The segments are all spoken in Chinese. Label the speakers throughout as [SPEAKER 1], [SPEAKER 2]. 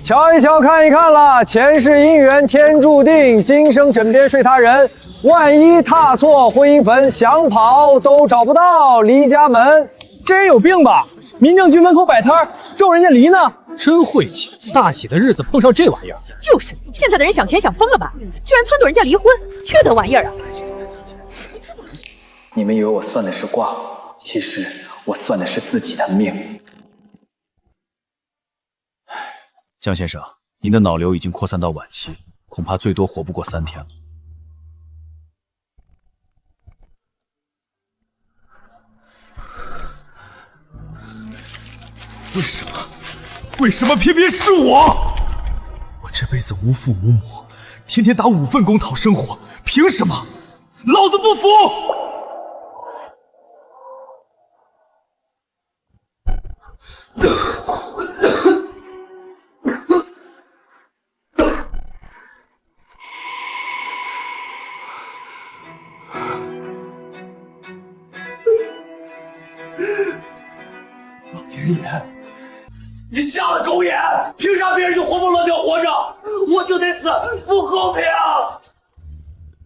[SPEAKER 1] 瞧一瞧，看一看了，前世姻缘天注定，今生枕边睡他人。万一踏错婚姻坟，想跑都找不到离家门。这人有病吧？民政局门口摆摊，咒人家离呢？
[SPEAKER 2] 真晦气！大喜的日子碰上这玩意儿。
[SPEAKER 3] 就是，现在的人想钱想疯了吧？居然撺掇人家离婚，缺德玩意儿啊！
[SPEAKER 4] 你们以为我算的是卦，其实我算的是自己的命。
[SPEAKER 5] 江先生，您的脑瘤已经扩散到晚期，恐怕最多活不过3天了。
[SPEAKER 6] 为什么偏偏是我？我这辈子无父无母，天天打5份工讨生活，凭什么？老子不服！老天爷！你瞎了狗眼！凭啥别人就活蹦乱跳活着，我就得死？不公平！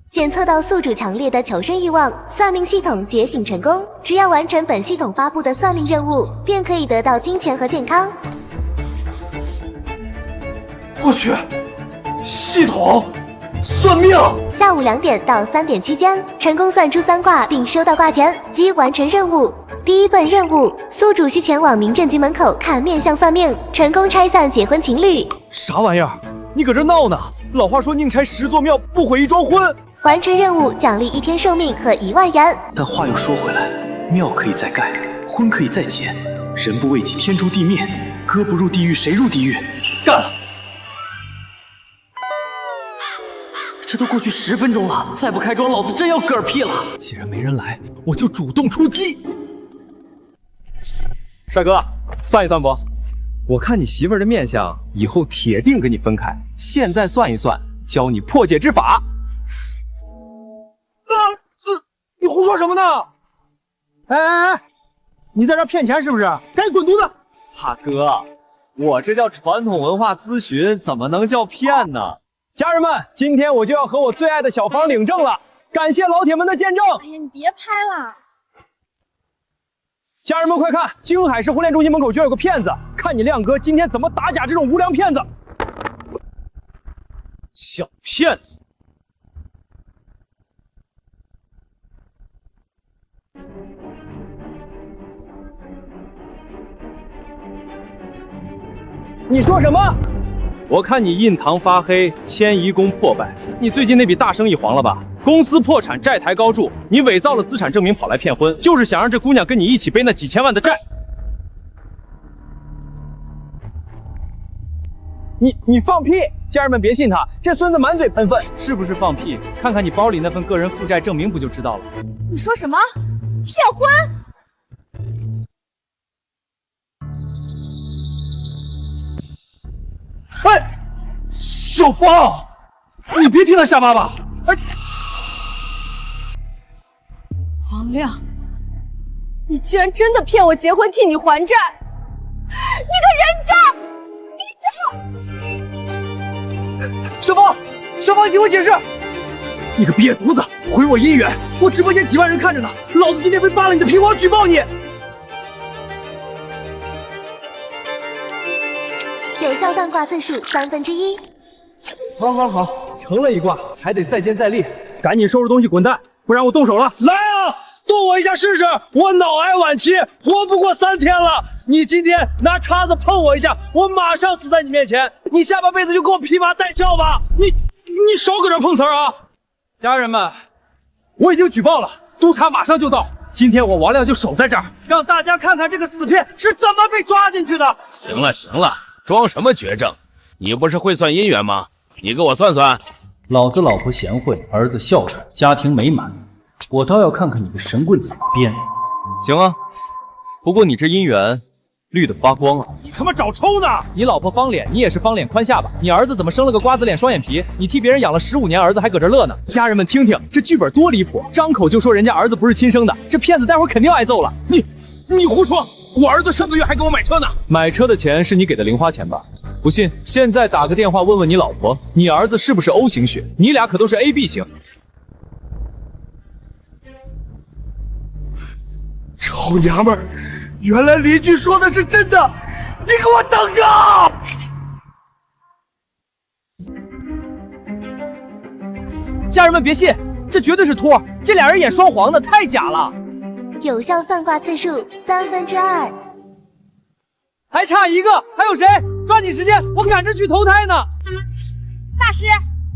[SPEAKER 7] 检测到宿主强烈的求生欲望，算命系统觉醒成功。只要完成本系统发布的算命任务，便可以得到金钱和健康。
[SPEAKER 6] 我去，系统算命！
[SPEAKER 7] 下午2点到3点期间，成功算出3卦并收到卦钱，即完成任务。第一份任务，宿主需前往民政局门口看面相算命，成功拆散结婚情侣。
[SPEAKER 1] 啥玩意儿？你搁这闹呢？老话说宁拆10座庙，不毁1桩婚。
[SPEAKER 7] 完成任务奖励1天寿命和1万元。
[SPEAKER 4] 但话又说回来，庙可以再盖，婚可以再结，人不为己，天诛地灭。哥不入地狱，谁入地狱？干了！这都过去10分钟了，再不开庄，老子真要嗝屁了！
[SPEAKER 2] 既然没人来，我就主动出击。
[SPEAKER 1] 帅哥，算一算不？我看你媳妇儿的面相，以后铁定跟你分开。现在算一算，教你破解之法。你胡说什么呢？
[SPEAKER 8] 哎，你在这骗钱是不是？赶紧滚犊子！
[SPEAKER 1] 大哥，我这叫传统文化咨询，怎么能叫骗呢？家人们，今天我就要和我最爱的小房领证了，感谢老铁们的见证。
[SPEAKER 3] 哎呀，你别拍了！
[SPEAKER 1] 家人们快看，京海市婚恋中心门口居然有个骗子，看你亮哥今天怎么打假这种无良骗子！
[SPEAKER 2] 小骗子！
[SPEAKER 1] 你说什么？我看你印堂发黑，迁移宫破败，你最近那笔大生意黄了吧？公司破产，债台高筑，你伪造了资产证明跑来骗婚，就是想让这姑娘跟你一起背那几千万的债。你放屁！家人们别信他，这孙子满嘴喷粪，是不是放屁？看看你包里那份个人负债证明不就知道了？
[SPEAKER 3] 你说什么？骗婚？
[SPEAKER 6] 哎，小芳，你别听他瞎叭叭！哎，
[SPEAKER 3] 王亮，你居然真的骗我结婚替你还债！你个人渣！
[SPEAKER 6] 小芳，小芳，你听我解释！你个瘪犊子，毁我姻缘！我直播间几万人看着呢，老子今天非扒了你的皮，我要举报你！
[SPEAKER 7] 有效算卦次数1/3。
[SPEAKER 1] 好，成了一卦，还得再接再厉，赶紧收拾东西滚蛋，不然我动手了！来啊，剁我一下试试！我脑癌晚期，活不过3天了。你今天拿叉子碰我一下，我马上死在你面前。你下半辈子就给我披麻戴孝吧！你少搁这碰瓷儿啊！家人们，我已经举报了，督察马上就到。今天我王亮就守在这儿，让大家看看这个死骗是怎么被抓进去的。
[SPEAKER 9] 行了，装什么绝症？你不是会算姻缘吗？你给我算算。
[SPEAKER 5] 老子老婆贤惠，儿子孝顺，家庭美满，我倒要看看你的神棍怎么编。
[SPEAKER 1] 行啊，不过你这姻缘绿得发光啊！
[SPEAKER 6] 你他妈找抽呢！
[SPEAKER 2] 你老婆方脸，你也是方脸宽下巴。你儿子怎么生了个瓜子脸双眼皮？你替别人养了15年儿子，还搁这乐呢。家人们听听，这剧本多离谱！张口就说人家儿子不是亲生的，这骗子待会儿肯定挨揍了。
[SPEAKER 6] 你胡说！我儿子上个月还给我买车呢。
[SPEAKER 1] 买车的钱是你给的零花钱吧？
[SPEAKER 2] 不信，现在打个电话问问你老婆，你儿子是不是 O 型血？你俩可都是 AB 型。
[SPEAKER 6] 臭娘们儿，原来邻居说的是真的，你给我等着！
[SPEAKER 2] 家人们别信，这绝对是托，这俩人演双簧的，太假了。
[SPEAKER 7] 有效算卦次数2/3，
[SPEAKER 2] 还差一个，还有谁？抓紧时间，我赶着去投胎呢。
[SPEAKER 3] 大师，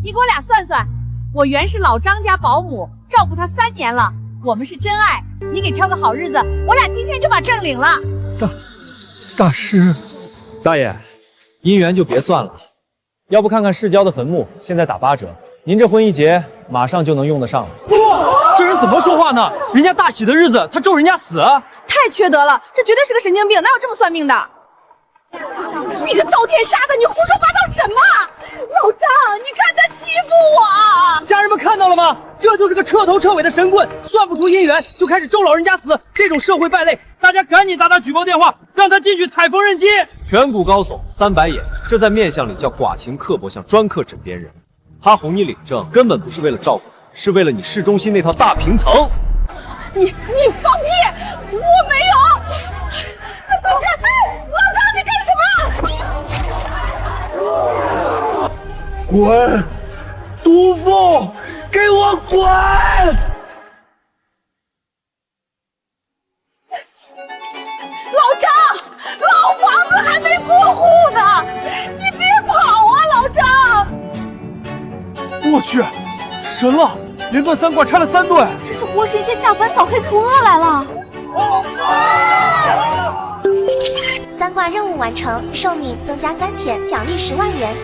[SPEAKER 3] 你给我俩算算，我原是老张家保姆，照顾他3年了，我们是真爱，你给挑个好日子，我俩今天就把证领了。
[SPEAKER 6] 大师，
[SPEAKER 2] 大爷，姻缘就别算了，要不看看世交的坟墓，现在打8折，您这婚一结，马上就能用得上了。这人怎么说话呢？人家大喜的日子，他咒人家死，
[SPEAKER 3] 太缺德了，这绝对是个神经病，哪有这么算命的？你个遭天杀的，你胡说八道什么？老张，你看他欺负我！
[SPEAKER 2] 家人们看到了吗？这就是个彻头彻尾的神棍，算不出姻缘就开始咒老人家死，这种社会败类，大家赶紧打举报电话，让他进去踩缝纫机。颧骨高耸，3白眼，这在面相里叫寡情刻薄，像专克枕边人。他哄你领证，根本不是为了照顾，是为了你市中心那套大平层。
[SPEAKER 3] 你放屁！我没有！老张，你干什么？
[SPEAKER 6] 滚！毒妇，给我滚！
[SPEAKER 3] 老张，老房子还没过户呢，你别跑啊，老张！
[SPEAKER 6] 我去，神了！连断3卦拆了3对，
[SPEAKER 3] 这是活神仙下凡扫黑除恶来了。
[SPEAKER 7] 3卦任务完成，寿命增加3天，奖励10万元。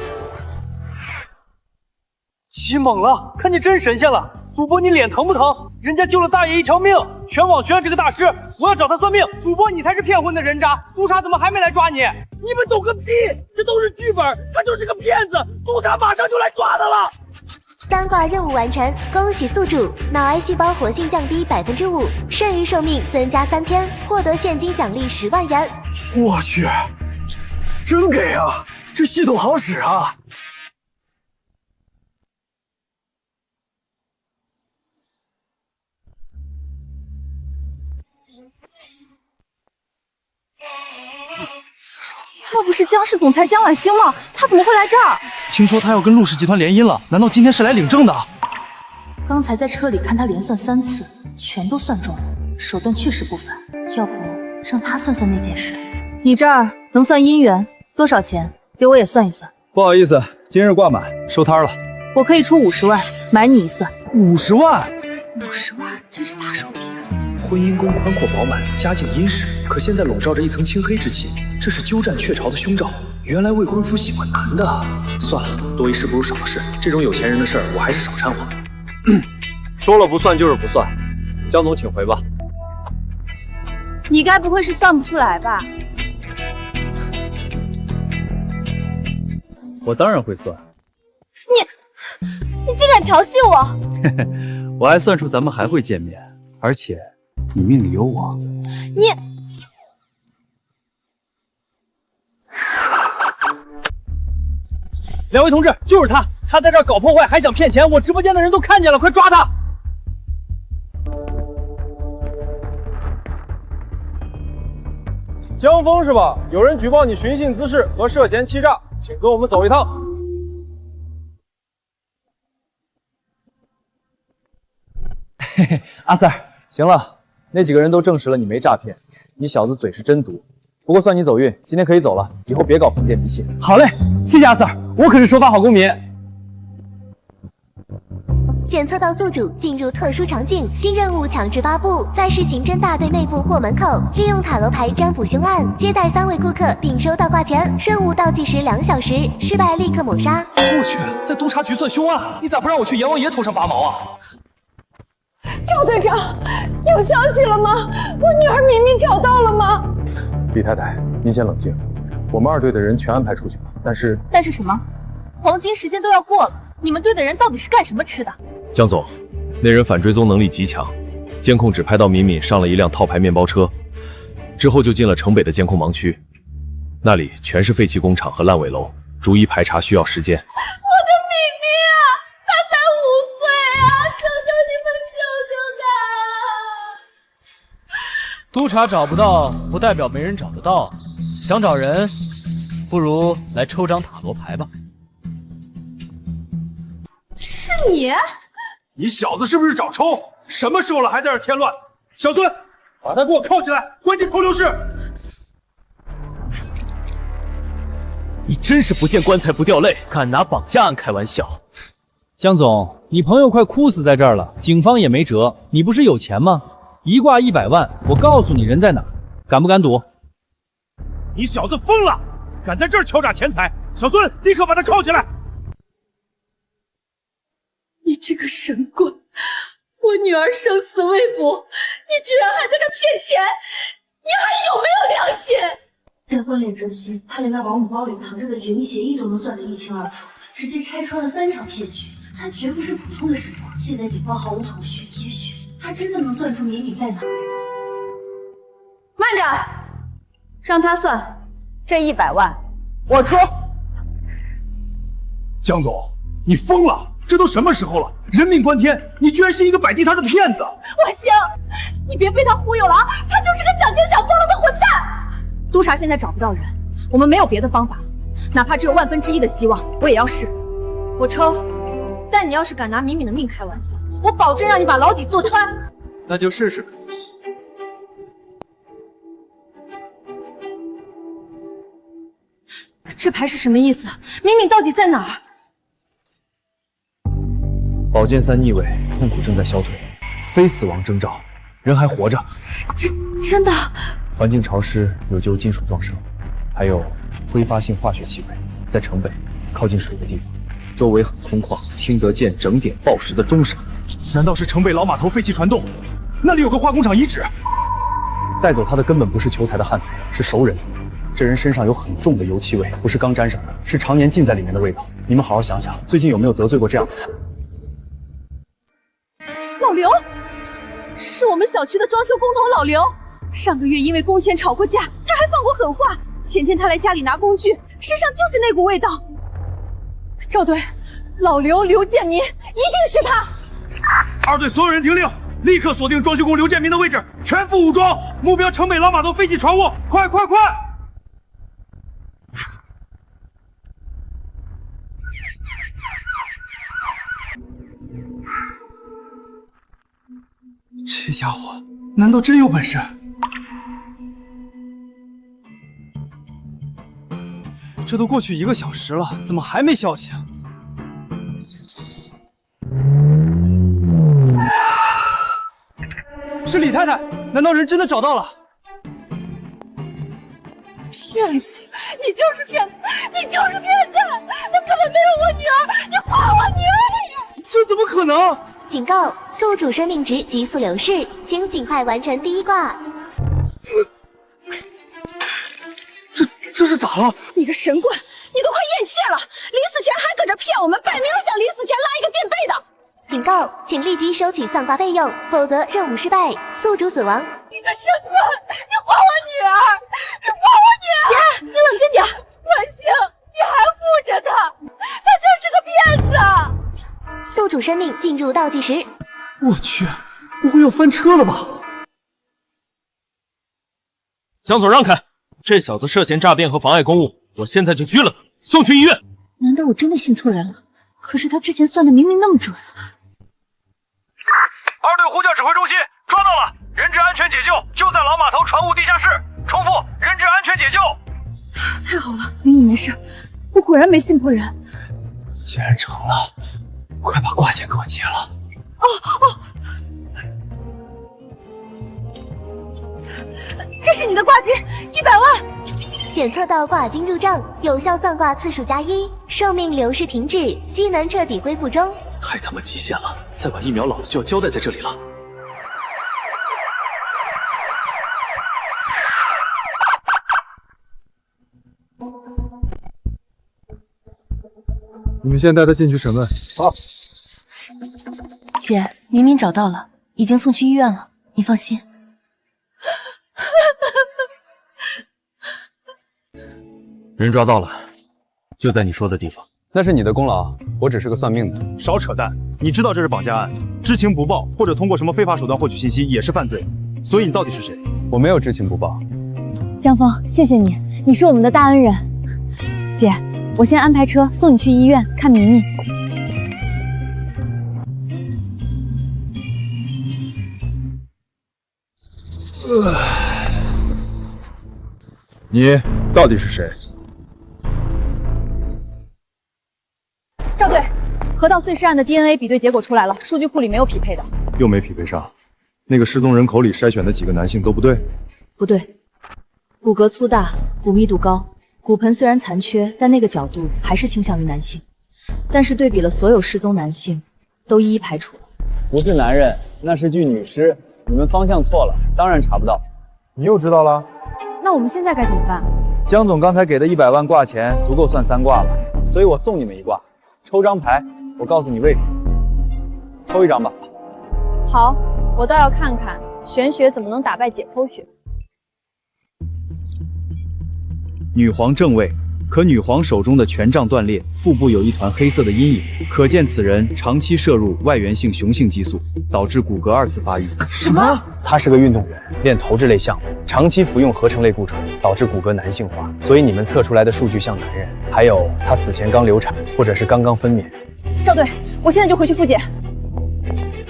[SPEAKER 1] 起猛了，看见真神仙了！主播你脸疼不疼？人家救了大爷一条命，全网宣这个大师，我要找他算命。主播你才是骗婚的人渣，督察怎么还没来抓你？
[SPEAKER 6] 你们懂个屁！这都是剧本，他就是个骗子，督察马上就来抓他了。
[SPEAKER 7] 3卦任务完成，恭喜宿主，脑癌细胞活性降低5%，剩余寿命增加3天，获得现金奖励10万元。
[SPEAKER 6] 我去，真给啊！这系统好使啊！
[SPEAKER 3] 那不是江氏总裁江晚星吗？他怎么会来这儿？
[SPEAKER 1] 听说他要跟陆氏集团联姻了，难道今天是来领证的？
[SPEAKER 10] 刚才在车里看他连算3次，全都算中了，手段确实不凡。要不让他算算那件事？你这儿能算姻缘，多少钱？给我也算一算。
[SPEAKER 1] 不好意思，今日挂满，收摊了。
[SPEAKER 10] 我可以出50万买你一算。
[SPEAKER 1] 50万
[SPEAKER 10] ？50万，真是大手笔啊！
[SPEAKER 4] 婚姻宫宽阔饱满，家境殷实，可现在笼罩着一层青黑之气，这是鸠占鹊巢的凶兆。原来未婚夫喜欢男的，算了，多一事不如少一事，这种有钱人的事儿我还是少掺和。
[SPEAKER 1] 说了不算就是不算，江总请回吧。
[SPEAKER 3] 你该不会是算不出来吧？
[SPEAKER 5] 我当然会算。
[SPEAKER 3] 你竟敢调戏我！
[SPEAKER 5] 我还算出咱们还会见面，而且你命里有我。
[SPEAKER 3] 你
[SPEAKER 2] 2位同志，就是他，他在这儿搞破坏，还想骗钱，我直播间的人都看见了，快抓他！
[SPEAKER 1] 江峰是吧？有人举报你寻衅滋事和涉嫌欺诈，请跟我们走一趟。
[SPEAKER 2] 嘿嘿，阿 Sir， 行了，那几个人都证实了你没诈骗，你小子嘴是真毒。不过算你走运，今天可以走了，以后别搞封建迷信。好嘞，谢谢阿 Sir， 我可是守法好公民。
[SPEAKER 7] 检测到宿主进入特殊场景，新任务强制发布，在市刑侦大队内部或门口，利用塔罗牌占卜凶案，接待3位顾客并收到挂钱，任务倒计时2小时，失败立刻抹杀。
[SPEAKER 1] 我去，在督察局算凶案，你咋不让我去阎王爷头上拔毛啊？
[SPEAKER 3] 赵队长，有消息了吗？我女儿明明找到了吗？
[SPEAKER 11] 李太太，您先冷静，我们2队的人全安排出去了，但是
[SPEAKER 10] 什么？黄金时间都要过了，你们队的人到底是干什么吃的？
[SPEAKER 9] 江总，那人反追踪能力极强，监控只拍到敏敏上了一辆套牌面包车，之后就进了城北的监控盲区，那里全是废弃工厂和烂尾楼，逐一排查需要时间。
[SPEAKER 3] 我的敏敏啊，他才5岁啊！求求你们救救他！
[SPEAKER 5] 督察找不到，不代表没人找得到。想找人，不如来抽张塔罗牌吧。
[SPEAKER 3] 是你？
[SPEAKER 1] 你小子是不是找抽？什么时候了还在这添乱？小孙，把他给我铐起来，关进扣留室。
[SPEAKER 5] 你真是不见棺材不掉泪，敢拿绑架案开玩笑。江总，你朋友快哭死在这儿了，警方也没辙。你不是有钱吗？一挂100万，我告诉你人在哪，敢不敢赌？
[SPEAKER 1] 你小子疯了，敢在这儿敲诈钱财！小孙，立刻把他铐起来！
[SPEAKER 3] 你这个神棍，我女儿生死未卜，你居然还在这骗钱，你还有没有良心？
[SPEAKER 10] 在婚恋之前，他连那保姆包里藏着的绝密协议都能算得一清二楚，直接拆穿了3场骗局。他绝不是普通的神棍。现在警方毫无头绪，也许他真的能算出谜底在哪。
[SPEAKER 3] 慢着，让他算，这100万我出。
[SPEAKER 1] 江总，你疯了！这都什么时候了？人命关天，你居然是一个摆地摊的骗子！
[SPEAKER 3] 万星，你别被他忽悠了啊！他就是个想钱想疯了的混蛋。督察现在找不到人，我们没有别的方法，哪怕只有1/1000的希望，我也要试。我抽，但你要是敢拿敏敏的命开玩笑，我保证让你把牢底坐穿。
[SPEAKER 1] 那就试试。
[SPEAKER 3] 这牌是什么意思？敏敏到底在哪儿？
[SPEAKER 4] 宝剑3逆位，痛苦正在消退，非死亡征兆，人还活着。
[SPEAKER 3] 真的？
[SPEAKER 4] 环境潮湿，有旧金属撞伤，还有挥发性化学气味，在城北靠近水的地方，周围很空旷，听得见整点报时的钟声。
[SPEAKER 1] 难道是城北老码头废弃船洞？那里有个化工厂遗址。
[SPEAKER 4] 带走他的根本不是求财的悍匪，是熟人。这人身上有很重的油漆味，不是刚沾上的，是常年浸在里面的味道。你们好好想想，最近有没有得罪过这样的人？
[SPEAKER 3] 老刘，是我们小区的装修工头老刘。上个月因为工钱吵过架，他还放过狠话。前天他来家里拿工具，身上就是那股味道。赵队，老刘刘建民，一定是他。
[SPEAKER 1] 2队所有人听令，立刻锁定装修工刘建民的位置，全副武装，目标城北老码头废弃船坞，快快快！这家伙难道真有本事？
[SPEAKER 2] 这都过去1个小时了，怎么还没消息啊？是李太太，难道人真的找到了？
[SPEAKER 3] 骗子！你就是骗子！你就是骗子！他根本没有我女儿！你还我女儿！
[SPEAKER 1] 这怎么可能？
[SPEAKER 7] 警告：宿主生命值急速流逝，请尽快完成第1卦。
[SPEAKER 1] 这是咋了？
[SPEAKER 3] 你个神棍，你都快咽气了！临死前还搁这骗我们，摆明了想临死前拉一个垫背的。
[SPEAKER 7] 警告，请立即收取算卦费用，否则任务失败，宿主死亡。
[SPEAKER 3] 你个神棍，你还我女儿！你还我女儿！姐，你冷静点。万星，你还护着他，他就是个骗子。
[SPEAKER 7] 宿主生命进入倒计时。
[SPEAKER 1] 我去，不会要翻车了吧？
[SPEAKER 9] 江总让开！这小子涉嫌诈骗和妨碍公务，我现在就拘了他，送去医院。
[SPEAKER 10] 难道我真的信错人了？可是他之前算的明明那么准。
[SPEAKER 1] 2队呼叫指挥中心，抓到了，人质安全解救，就在老码头船坞地下室。重复，人质安全解救。
[SPEAKER 3] 太好了，明明没事，我果然没信错人。
[SPEAKER 1] 既然成了，快把挂件给我结了。
[SPEAKER 3] 这是你的挂金，100万。
[SPEAKER 7] 检测到卦金入账，有效算卦次数+1，寿命流逝停滞，机能彻底恢复中。
[SPEAKER 4] 太他妈极限了！再晚1秒，老子就要交代在这里了。
[SPEAKER 11] 你们先带他进去审问。好。
[SPEAKER 10] 姐，明明找到了，已经送去医院了，你放心。
[SPEAKER 9] 人抓到了，就在你说的地方。
[SPEAKER 11] 那是你的功劳，我只是个算命的。
[SPEAKER 1] 少扯淡！你知道这是绑架案，知情不报或者通过什么非法手段获取信息也是犯罪。所以你到底是谁？
[SPEAKER 11] 我没有知情不报。
[SPEAKER 10] 江峰，谢谢你，你是我们的大恩人。姐，我先安排车送你去医院看明明。
[SPEAKER 1] 你到底是谁？
[SPEAKER 3] 赵队，河道碎尸案的 DNA 比对结果出来了，数据库里没有匹配的。
[SPEAKER 1] 又没匹配上。那个失踪人口里筛选的几个男性都不对。
[SPEAKER 10] 不对，骨骼粗大，骨密度高，骨盆虽然残缺，但那个角度还是倾向于男性。但是对比了所有失踪男性，都一一排除了。
[SPEAKER 2] 不是男人，那是具女尸，你们方向错了，当然查不到。
[SPEAKER 1] 你又知道了？
[SPEAKER 3] 那我们现在该怎么办？
[SPEAKER 2] 江总刚才给的100万挂钱足够算3挂了，所以我送你们1挂。抽张牌，我告诉你为什么。抽一张吧。
[SPEAKER 3] 好，我倒要看看玄学怎么能打败解剖学。
[SPEAKER 5] 女皇正位，可女皇手中的权杖断裂，腹部有一团黑色的阴影，可见此人长期摄入外源性雄性激素，导致骨骼2次发育。
[SPEAKER 3] 什么？
[SPEAKER 11] 他是个运动员，练投掷类项目，长期服用合成类固醇，导致骨骼男性化，所以你们测出来的数据像男人。还有他死前刚流产，或者是刚刚分娩。
[SPEAKER 3] 赵队，我现在就回去复检。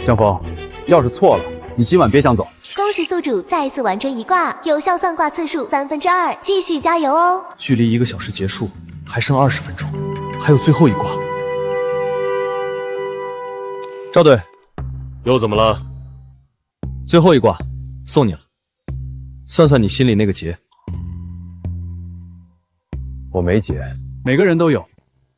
[SPEAKER 1] 江峰，要是错了，你今晚别想走。
[SPEAKER 7] 恭喜宿主再次完成1卦，有效算卦次数2/3，继续加油哦！
[SPEAKER 9] 距离1个小时结束还剩20分钟，还有最后一卦。赵队，又怎么了？最后一卦，送你了，算算你心里那个结。
[SPEAKER 11] 我没结，
[SPEAKER 5] 每个人都有，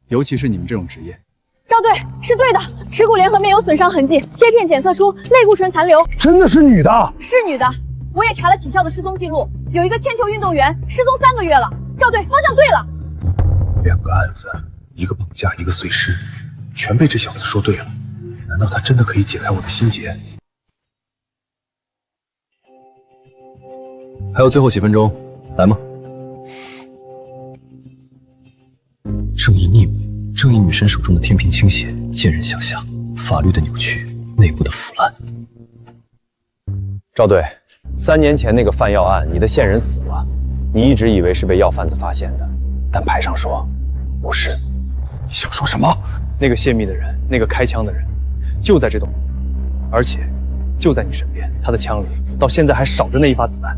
[SPEAKER 5] 尤其是你们这种职业。
[SPEAKER 3] 赵队是对的，耻骨联合面有损伤痕迹，切片检测出类固醇残留。
[SPEAKER 1] 真的是女的？
[SPEAKER 3] 是女的，我也查了体校的失踪记录，有一个铅球运动员失踪3个月了。赵队，方向对了。
[SPEAKER 4] 2个案子，一个绑架，一个碎尸，全被这小子说对了。难道他真的可以解开我的心结？
[SPEAKER 9] 还有最后几分钟，来吗？正义逆位，正义女神手中的天平倾斜，剑刃向下，法律的扭曲，内部的腐烂。
[SPEAKER 11] 赵队，3年前那个贩药案，你的线人死了，你一直以为是被药贩子发现的，但牌上说不是。
[SPEAKER 4] 你想说什么？
[SPEAKER 11] 那个泄密的人，那个开枪的人，就在这栋楼，而且就在你身边，他的枪里到现在还少着那1发子弹。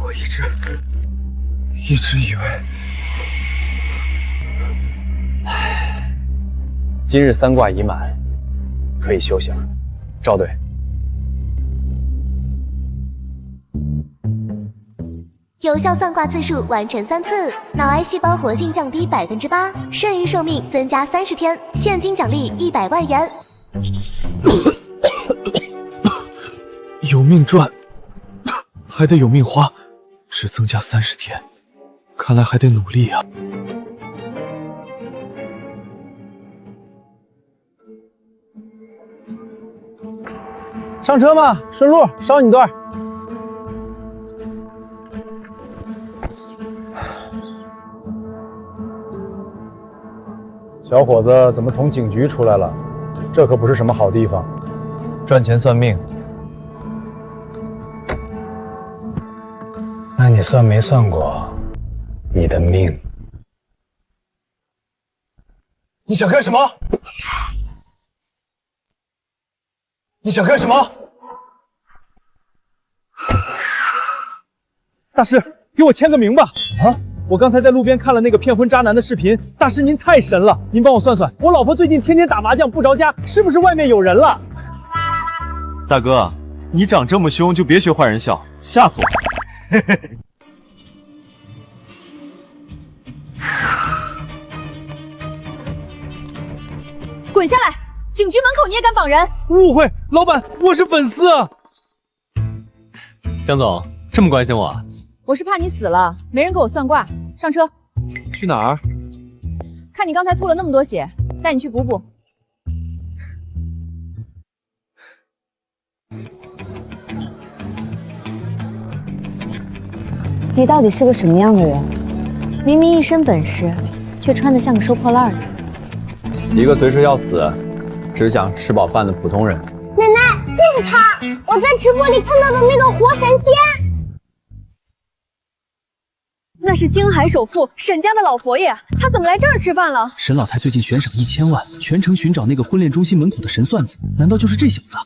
[SPEAKER 4] 我一直以为，
[SPEAKER 11] 今日3卦已满，可以休息了。赵队，
[SPEAKER 7] 有效算卦次数完成3次，脑癌细胞活性降低8%，剩余寿命增加30天，现金奖励100万元。
[SPEAKER 9] 有命赚，还得有命花，只增加30天，看来还得努力啊。
[SPEAKER 2] 上车嘛，顺路捎你段。
[SPEAKER 11] 小伙子怎么从警局出来了？这可不是什么好地方。赚钱算命，那你算没算过你的命？
[SPEAKER 6] 你想干什么？你想干什么？
[SPEAKER 2] 大师，给我签个名吧！啊！我刚才在路边看了那个骗婚渣男的视频，大师您太神了，您帮我算算，我老婆最近天天打麻将不着家，是不是外面有人了？
[SPEAKER 1] 大哥，你长这么凶，就别学坏人笑，吓死我！嘿嘿。
[SPEAKER 3] 滚下来！警局门口你也敢绑人？
[SPEAKER 2] 误会，老板，我是粉丝啊。
[SPEAKER 9] 江总这么关心我啊？
[SPEAKER 3] 我是怕你死了，没人给我算卦。上车。
[SPEAKER 9] 去哪儿？
[SPEAKER 3] 看你刚才吐了那么多血，带你去补补。
[SPEAKER 10] 你到底是个什么样的人？明明一身本事，却穿得像个收破烂的。
[SPEAKER 11] 一个随时要死，只想吃饱饭的普通人。
[SPEAKER 7] 奶奶，就是他，我在直播里看到的那个活神仙。
[SPEAKER 3] 那是京海首富沈家的老佛爷，他怎么来这儿吃饭了？
[SPEAKER 5] 沈老太最近悬赏1000万，全城寻找那个婚恋中心门口的神算子，难道就是这小子？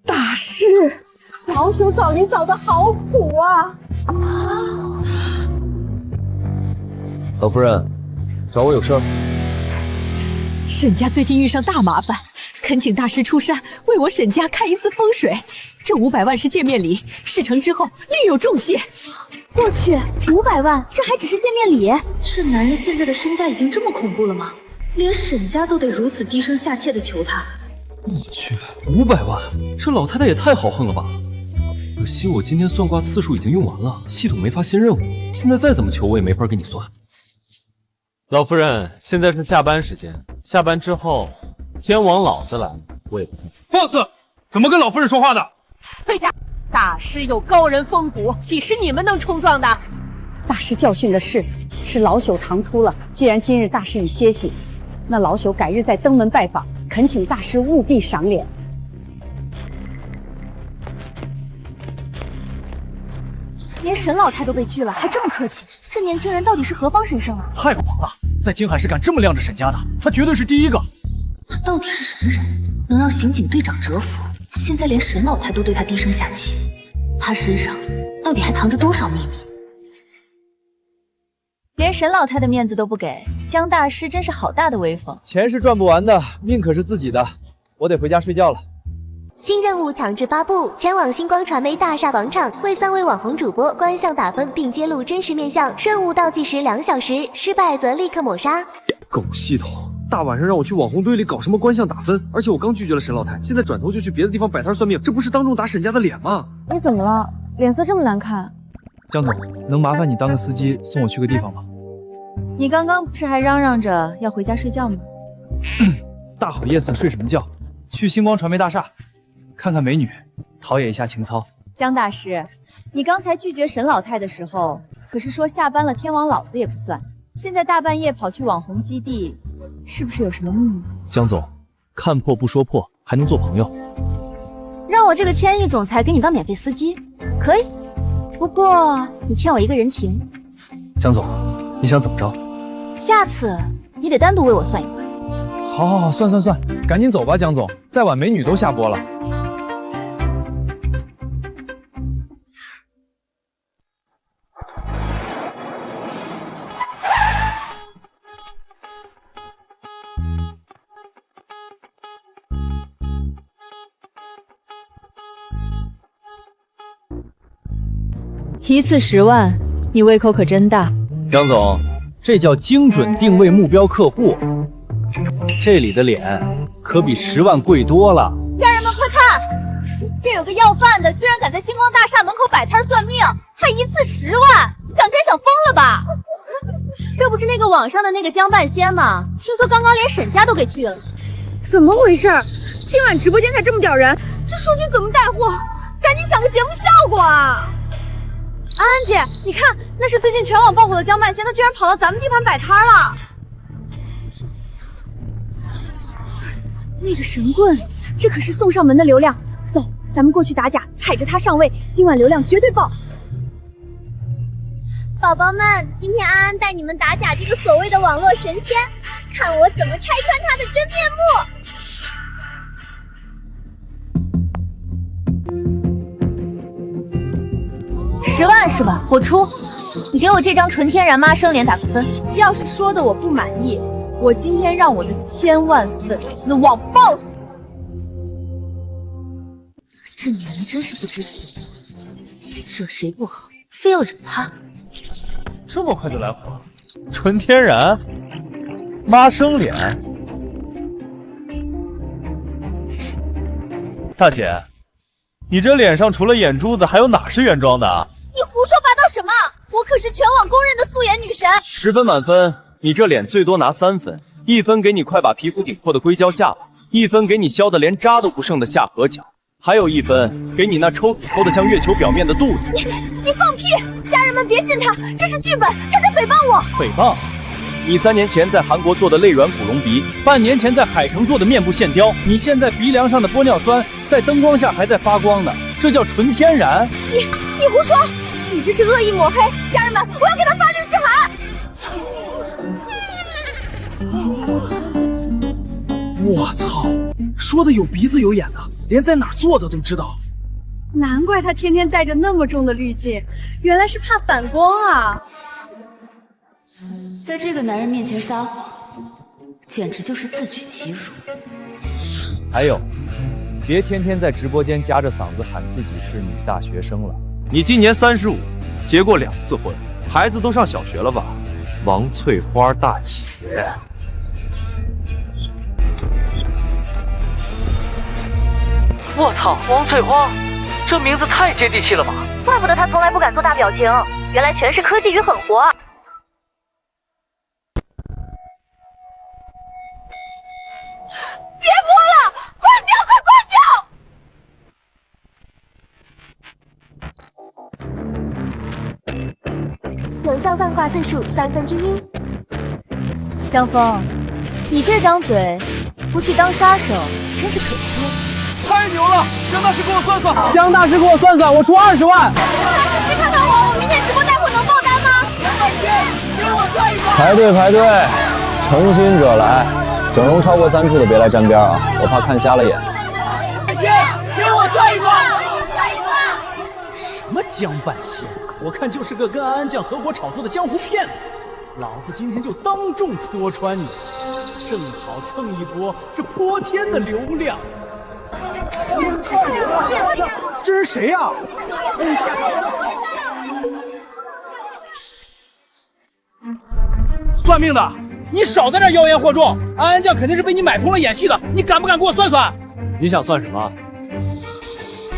[SPEAKER 3] 大师，老朽找您找的好苦啊！
[SPEAKER 11] 老夫人，找我有事儿？
[SPEAKER 12] 沈家最近遇上大麻烦，恳请大师出山为我沈家看一次风水。这500万是见面礼，事成之后另有重谢。
[SPEAKER 3] 我去，500万，这还只是见面礼？
[SPEAKER 12] 这男人现在的身价已经这么恐怖了吗？连沈家都得如此低声下气的求他。
[SPEAKER 9] 我去，500万，这老太太也太豪横了吧！可惜我今天算卦次数已经用完了，系统没发新任务，现在再怎么求我也没法给你算。
[SPEAKER 11] 老夫人，现在是下班时间，下班之后，天王老子来，我也不算。
[SPEAKER 1] boss， 怎么跟老夫人说话的？
[SPEAKER 12] 退下！大师有高人风骨，岂是你们能冲撞的？
[SPEAKER 13] 大师教训的是老朽唐突了。既然今日大师已歇息，那老朽改日再登门拜访，恳请大师务必赏脸。
[SPEAKER 3] 连沈老太都被拒了，还这么客气，这年轻人到底是何方神圣啊？
[SPEAKER 5] 太狂了，在京海市敢这么晾着沈家的，他绝对是第一个。
[SPEAKER 12] 他到底是什么人，能让刑警队长折服？现在连沈老太都对他低声下气，他身上到底还藏着多少秘密？
[SPEAKER 10] 连沈老太的面子都不给，江大师真是好大的威风。
[SPEAKER 2] 钱是赚不完的，命可是自己的，我得回家睡觉了。
[SPEAKER 7] 新任务强制发布，前往星光传媒大厦广场，为3位网红主播观相打分并揭露真实面相，任务倒计时2小时，失败则立刻抹杀。
[SPEAKER 6] 狗系统，大晚上让我去网红堆里搞什么观相打分？而且我刚拒绝了沈老太，现在转头就去别的地方摆摊算命，这不是当众打沈家的脸吗？
[SPEAKER 13] 你怎么了？脸色这么难看？
[SPEAKER 9] 江总，能麻烦你当个司机送我去个地方吗？
[SPEAKER 10] 你刚刚不是还嚷嚷着要回家睡觉吗？
[SPEAKER 9] 大好夜色睡什么觉？去星光传媒大厦看看美女，陶冶一下情操。
[SPEAKER 10] 江大师，你刚才拒绝沈老太的时候，可是说下班了天王老子也不算，现在大半夜跑去网红基地，是不是有什么秘密？
[SPEAKER 9] 江总，看破不说破，还能做朋友？
[SPEAKER 3] 让我这个千亿总裁给你当免费司机，可以，不过你欠我一个人情。
[SPEAKER 9] 江总，你想怎么着？
[SPEAKER 3] 下次你得单独为我算一回。
[SPEAKER 9] 好，算，赶紧走吧，江总，再晚美女都下播了。
[SPEAKER 10] 一次10万，你胃口可真大。
[SPEAKER 5] 江总，这叫精准定位目标客户。这里的脸可比10万贵多了。
[SPEAKER 3] 家人们快看，这有个要饭的，居然敢在星光大厦门口摆摊算命，还一次10万，想钱想疯了吧？这不是那个网上的那个江半仙吗？听说刚刚连沈家都给拒了。
[SPEAKER 12] 怎么回事？今晚直播间才这么点人，这数据怎么带货？赶紧想个节目效果啊！安安姐，你看，那是最近全网爆火的江半仙，他居然跑到咱们地盘摆摊了。
[SPEAKER 3] 那个神棍，这可是送上门的流量。走，咱们过去打假，踩着他上位，今晚流量绝对爆。
[SPEAKER 7] 宝宝们，今天安安带你们打假这个所谓的网络神仙，看我怎么拆穿他的真面目。
[SPEAKER 10] 10万是吧？我出，你给我这张纯天然妈生脸打个分。
[SPEAKER 3] 要是说的我不满意，我今天让我的1000万粉丝网爆死！
[SPEAKER 10] 这女人真是不知死，惹谁不好，非要惹她。
[SPEAKER 5] 这么快就来火？纯天然，妈生脸。大姐，你这脸上除了眼珠子，还有哪是原装的啊？
[SPEAKER 3] 你胡说八道什么？我可是全网公认的素颜女神。
[SPEAKER 5] 10分满分，你这脸最多拿3分，1分给你快把皮肤顶破的硅胶下巴， 1分给你削的连渣都不剩的下颌角，还有1分给你那抽死抽的像月球表面的肚子。
[SPEAKER 12] 你放屁！家人们别信他，这是剧本，他在诽谤我。
[SPEAKER 5] 诽谤？你3年前在韩国做的肋软骨隆鼻，半年前在海城做的面部线雕，你现在鼻梁上的玻尿酸在灯光下还在发光呢，这叫纯天然。
[SPEAKER 12] 你胡说！你这是恶意抹黑！家人们，我要给他发律师函。
[SPEAKER 8] 我操，说的有鼻子有眼的，连在哪儿做的都知道。
[SPEAKER 12] 难怪他天天带着那么重的滤镜，原来是怕反光啊！
[SPEAKER 10] 在这个男人面前撒谎，简直就是自取其辱。
[SPEAKER 5] 还有，别天天在直播间夹着嗓子喊自己是女大学生了。你今年35，结过2次婚，孩子都上小学了吧？王翠花大姐。
[SPEAKER 2] 我操，王翠花，这名字太接地气了吧！
[SPEAKER 12] 怪不得他从来不敢做大表情，原来全是科技与狠活。别播了，关掉，
[SPEAKER 7] 快关掉！有效算卦次数1/3。
[SPEAKER 10] 江峰，你这张嘴不去当杀手，真是可惜。
[SPEAKER 1] 太牛了！江大师给我算算，江大师给我算算，我出20万。
[SPEAKER 12] 大师谁看看我明天直播带货能爆单吗？200千，给我算一个。
[SPEAKER 11] 排队，诚心者来，整容超过3处的别来沾边啊，我怕看瞎了眼。
[SPEAKER 2] 200千，给我算一个。
[SPEAKER 5] 什么江半仙，我看就是个跟安安酱合伙炒作的江湖骗子。老子今天就当众戳穿你，正好蹭一波这泼天的流量。
[SPEAKER 8] 这是谁呀？
[SPEAKER 2] 算命的，你少在这妖言惑众！安安酱肯定是被你买通了演戏的，你敢不敢给我算算？
[SPEAKER 5] 你想算什么？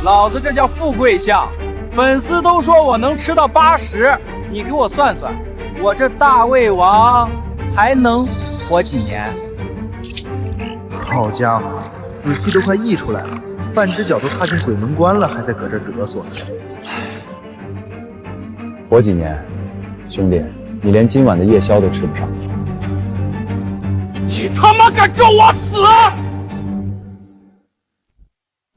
[SPEAKER 2] 老子这叫富贵相，粉丝都说我能吃到80，你给我算算，我这大胃王还能活几年？
[SPEAKER 8] 好家伙，死气都快溢出来了，半只脚都踏进鬼门关了，还在搁这嘚瑟。
[SPEAKER 11] 活几年，兄弟，你连今晚的夜宵都吃不上。
[SPEAKER 2] 你他妈敢咒我死！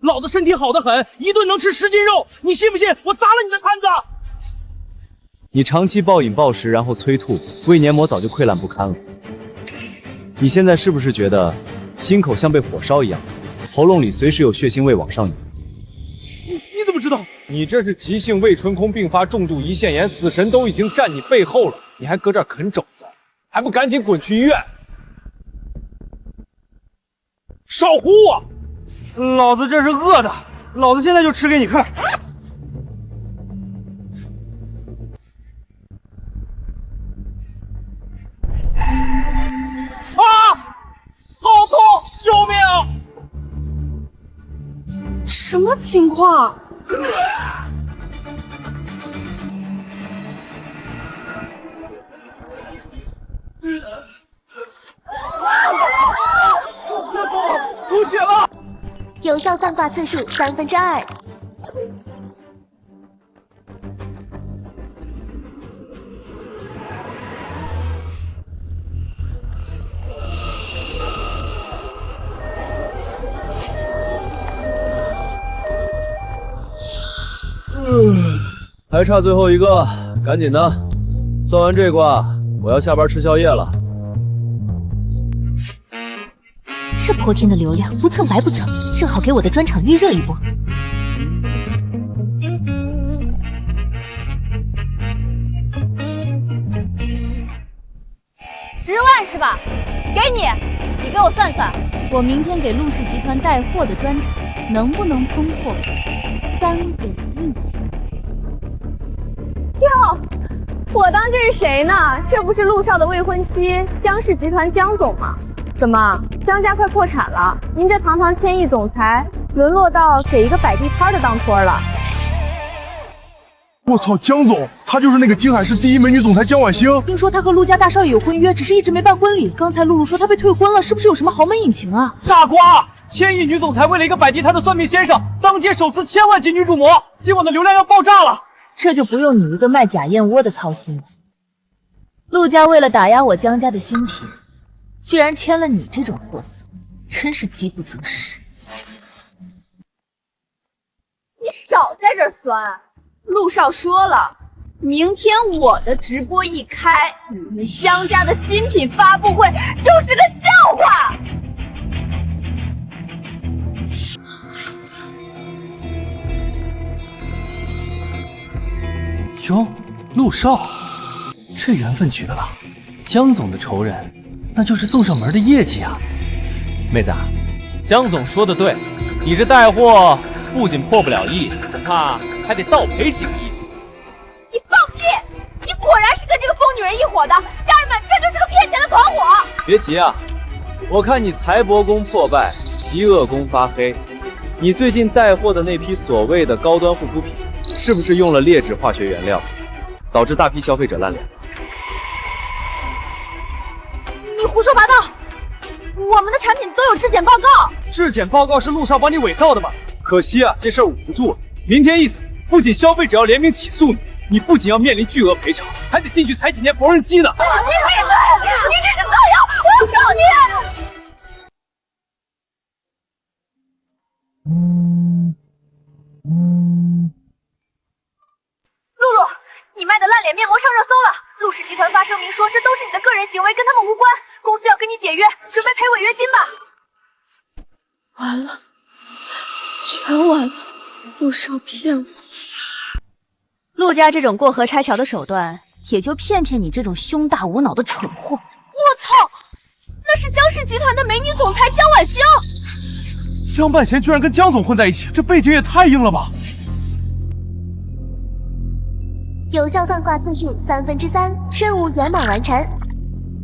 [SPEAKER 2] 老子身体好得很，一顿能吃10斤肉，你信不信我砸了你的摊子？
[SPEAKER 5] 你长期暴饮暴食，然后催吐，胃黏膜早就溃烂不堪了。你现在是不是觉得心口像被火烧一样，喉咙里随时有血腥味往上涌？
[SPEAKER 2] 你怎么知道？
[SPEAKER 5] 你这是急性胃唇孔并发重度胰腺炎，死神都已经站你背后了，你还搁这儿啃肘子，还不赶紧滚去医院？
[SPEAKER 2] 少唬我！老子这是饿的，老子现在就吃给你看。啊！好痛！救命！
[SPEAKER 12] 什么情况？
[SPEAKER 2] 吐血了！
[SPEAKER 7] 有效算卦次数2/3。
[SPEAKER 5] 还差最后一个，赶紧的！算完这卦，我要下班吃宵夜了。
[SPEAKER 10] 这泼天的流量，不蹭白不蹭，正好给我的专场预热一波。
[SPEAKER 12] 10万是吧？给你，你给我算算，
[SPEAKER 10] 我明天给陆氏集团带货的专场能不能冲破3个亿？
[SPEAKER 12] 哟，我当这是谁呢？这不是陆少的未婚妻江氏集团江总吗？怎么，江家快破产了？您这堂堂千亿总裁，沦落到给一个摆地摊的当托了？
[SPEAKER 6] 我操，江总，他她就是那个金海市第一美女总裁江婉星。
[SPEAKER 10] 听说她和陆家大少爷有婚约，只是一直没办婚礼。刚才露露说她被退婚了，是不是有什么豪门隐情啊？
[SPEAKER 2] 大瓜，千亿女总裁为了一个摆地摊的算命先生，当街手撕1000万级女主模，今晚的流量要爆炸了。
[SPEAKER 10] 这就不用你一个卖假燕窝的操心了。陆家为了打压我江家的新品，居然签了你这种货色，真是饥不择食。
[SPEAKER 12] 你少在这儿酸。陆少说了，明天我的直播一开，你们江家的新品发布会就是个笑话。
[SPEAKER 5] 哟，陆少，这缘分绝了！江总的仇人，那就是送上门的业绩啊！
[SPEAKER 2] 妹子啊，江总说的对，你这带货不仅破不了亿，恐怕还得倒赔几个亿。
[SPEAKER 12] 你放屁！你果然是跟这个疯女人一伙的，家人们，这就是个骗钱的团伙！
[SPEAKER 2] 别急啊，我看你财帛宫破败，极恶宫发黑，你最近带货的那批所谓的高端护肤品，是不是用了劣质化学原料，导致大批消费者烂脸？
[SPEAKER 12] 你胡说八道！我们的产品都有质检报告。
[SPEAKER 2] 质检报告是陆少帮你伪造的吗？可惜啊，这事儿捂不住了。明天一早，不仅消费者要联名起诉你，你不仅要面临巨额赔偿，还得进去踩几年缝纫机呢。
[SPEAKER 12] 你闭嘴！你这是造谣！我要告你！露露，你卖的烂脸面膜上热搜了。陆氏集团发声明说，这都是你的个人行为，跟他们无关。公司要跟你解约，准备赔违约金吧。
[SPEAKER 14] 完了，全完了，陆少骗我。
[SPEAKER 10] 陆家这种过河拆桥的手段，也就骗骗你这种胸大无脑的蠢货。
[SPEAKER 12] 我操，那是江氏集团的美女总裁江婉星。
[SPEAKER 6] 江半仙居然跟江总混在一起，这背景也太硬了吧！
[SPEAKER 7] 有效算卦次数3/3，任务圆满完成，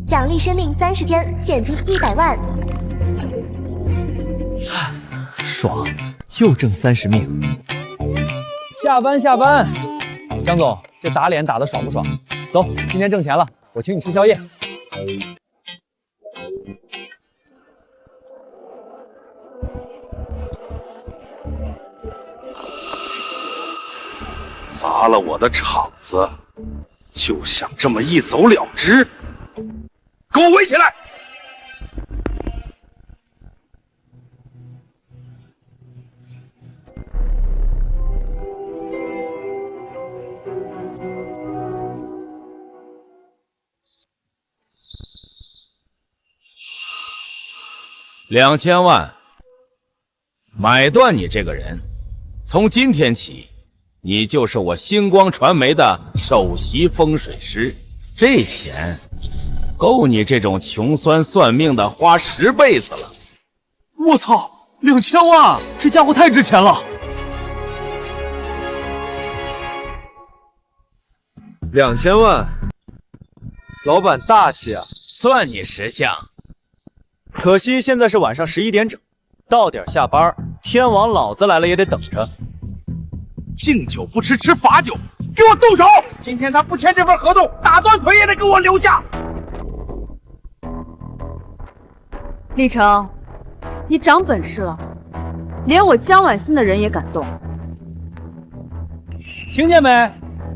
[SPEAKER 7] 奖励生命30天，现金100万。
[SPEAKER 5] 爽，又挣30命。
[SPEAKER 11] 下班下班，江总，这打脸打得爽不爽？走，今天挣钱了，我请你吃宵夜。
[SPEAKER 15] 砸了我的场子，就想这么一走了之？给我围起来！2000万，买断你这个人。从今天起，你就是我星光传媒的首席风水师。这钱够你这种穷酸算命的花10辈子了。
[SPEAKER 6] 我操，2000万，这家伙太值钱了。
[SPEAKER 2] 2000万，老板大气啊！
[SPEAKER 15] 算你识相。
[SPEAKER 2] 可惜现在是晚上11点整，到点下班，天王老子来了也得等着。
[SPEAKER 15] 敬酒不吃吃罚酒，给我动手！今天他不签这份合同，打断腿也得给我留下。
[SPEAKER 13] 立成，你长本事了，连我江婉欣的人也敢动。
[SPEAKER 5] 听见没？